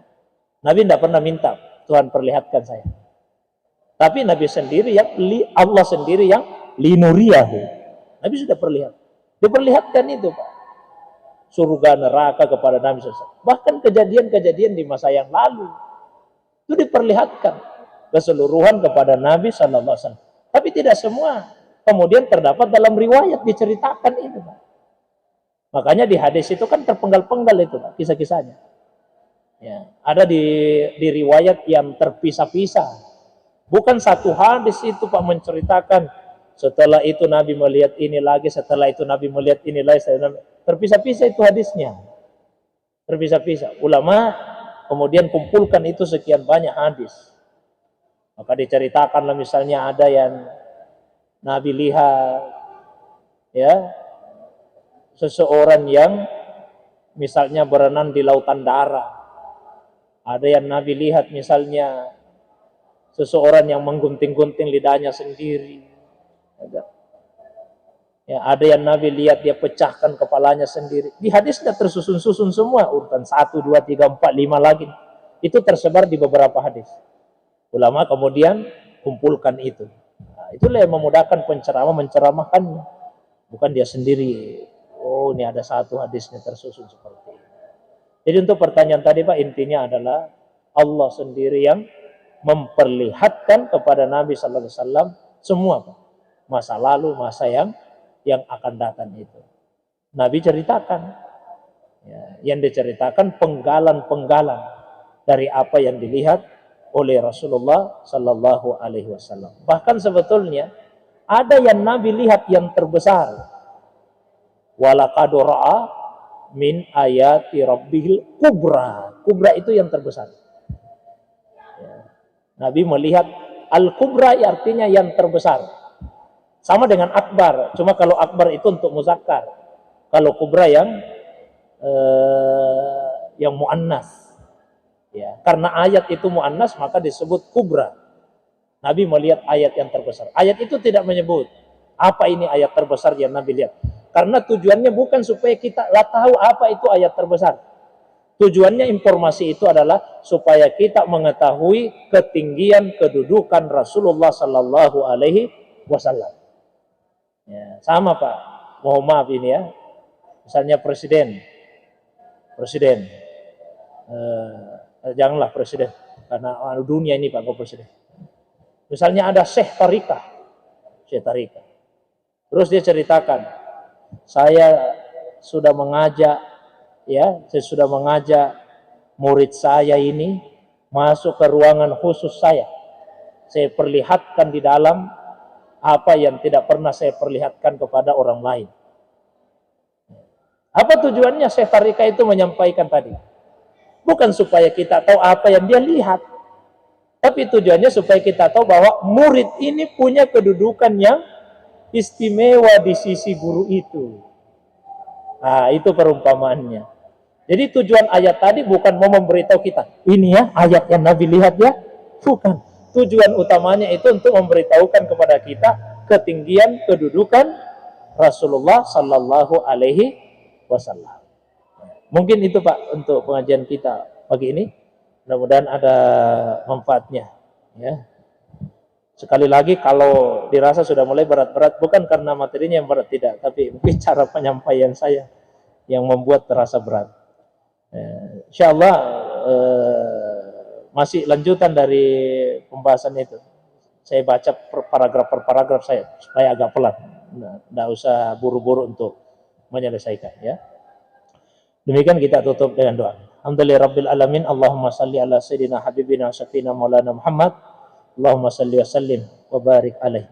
Nabi tidak pernah minta, Tuhan perlihatkan saya. Tapi Nabi sendiri yang, Allah sendiri yang linuriyahu. Nabi sudah diperlihatkan itu, Pak. Surga neraka kepada Nabi SAW. Bahkan kejadian-kejadian di masa yang lalu itu diperlihatkan keseluruhan kepada Nabi SAW. Tapi tidak semua kemudian terdapat dalam riwayat diceritakan itu, Pak. Makanya di hadis itu kan terpenggal-penggal itu, Pak, kisah-kisahnya. Ya, ada di riwayat yang terpisah-pisah. Bukan satu hadis itu, Pak, menceritakan setelah itu Nabi melihat ini lagi, setelah itu Nabi melihat ini lagi. Terpisah-pisah itu hadisnya. Terpisah-pisah. Ulama kemudian kumpulkan itu sekian banyak hadis. Maka diceritakanlah misalnya ada yang Nabi lihat, ya, seseorang yang misalnya berenang di lautan darah. Ada yang Nabi lihat misalnya seseorang yang menggunting-gunting lidahnya sendiri. Ada yang Nabi lihat dia pecahkan kepalanya sendiri. Di hadisnya tersusun-susun semua, urutan 1, 2, 3, 4, 5 lagi. Itu tersebar di beberapa hadis. Ulama kemudian kumpulkan itu. Nah, itulah yang memudahkan penceramah menceramahkannya. Bukan dia sendiri. Oh, ini ada satu hadisnya tersusun seperti ini. Jadi untuk pertanyaan tadi, Pak, intinya adalah Allah sendiri yang memperlihatkan kepada Nabi Sallallahu Alaihi Wasallam semua, Pak. Masa lalu, masa yang akan datang itu. Nabi ceritakan. Ya, yang diceritakan penggalan-penggalan dari apa yang dilihat oleh Rasulullah Sallallahu Alaihi Wasallam. Bahkan sebetulnya ada yang Nabi lihat yang terbesar. Walaqad ra'a min ayati rabbihil kubra. Kubra itu yang terbesar. Ya. Nabi melihat al-kubra artinya yang terbesar. Sama dengan akbar. Cuma kalau akbar itu untuk muzakkar. Kalau kubra yang muannas. Ya, karena ayat itu muannas maka disebut kubra. Nabi melihat ayat yang terbesar. Ayat itu tidak menyebut apa ini ayat terbesar yang Nabi lihat. Karena tujuannya bukan supaya kita tahu apa itu ayat terbesar. Tujuannya informasi itu adalah supaya kita mengetahui ketinggian kedudukan Rasulullah Sallallahu Alaihi Wasallam. Ya, sama Pak. Mohon maaf ini ya. Misalnya presiden. Janganlah presiden, karena dunia ini Pak presiden. Misalnya ada Syekh Tarikah. Terus dia ceritakan, saya sudah mengajak murid saya ini masuk ke ruangan khusus saya. Saya perlihatkan di dalam apa yang tidak pernah saya perlihatkan kepada orang lain. Apa tujuannya Syekh Tarikah itu menyampaikan tadi? Bukan supaya kita tahu apa yang dia lihat. Tapi tujuannya supaya kita tahu bahwa murid ini punya kedudukan yang istimewa di sisi guru itu. Nah, itu perumpamaannya. Jadi tujuan ayat tadi bukan mau memberitahu kita, ini ya ayat yang Nabi lihat ya. Bukan. Tujuan utamanya itu untuk memberitahukan kepada kita ketinggian kedudukan Rasulullah Sallallahu Alaihi Wasallam. Mungkin itu Pak untuk pengajian kita pagi ini. Mudah-mudahan ada manfaatnya. Ya. Sekali lagi kalau dirasa sudah mulai berat-berat, bukan karena materinya yang berat, tidak, tapi mungkin cara penyampaian saya yang membuat terasa berat. Insyaallah masih lanjutan dari pembahasan itu. Saya baca per paragraf saya supaya agak pelan. Tidak usah buru-buru untuk menyelesaikan ya. Demikian kita tutup dengan doa. Alhamdulillahirabbil alamin. Allahumma salli ala sayyidina habibina syafiina maulana Muhammad. Allahumma salli wa sallim wa barik alaihi.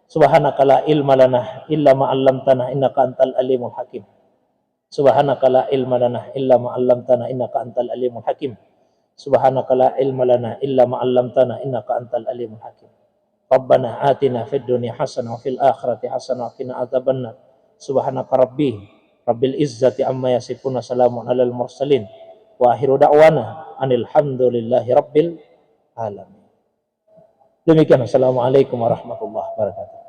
Subhanaka la ilma lana illa ma 'allamtana innaka antal alimul hakim. Subhanaka la ilma lana illa ma 'allamtana innaka antal alimul hakim. Subhanaka la ilma lana illa ma 'allamtana innaka antal alimul hakim. Rabbana atina fid dunya hasanah wa fil akhirati hasanah wa qina adzabannar. Subhanaka rabbil izzati amma yasifun, salamun alal mursalin, wa akhiru da'wana anil hamdulillahi rabbil alamin. Demikian, assalamualaikum warahmatullahi wabarakatuh.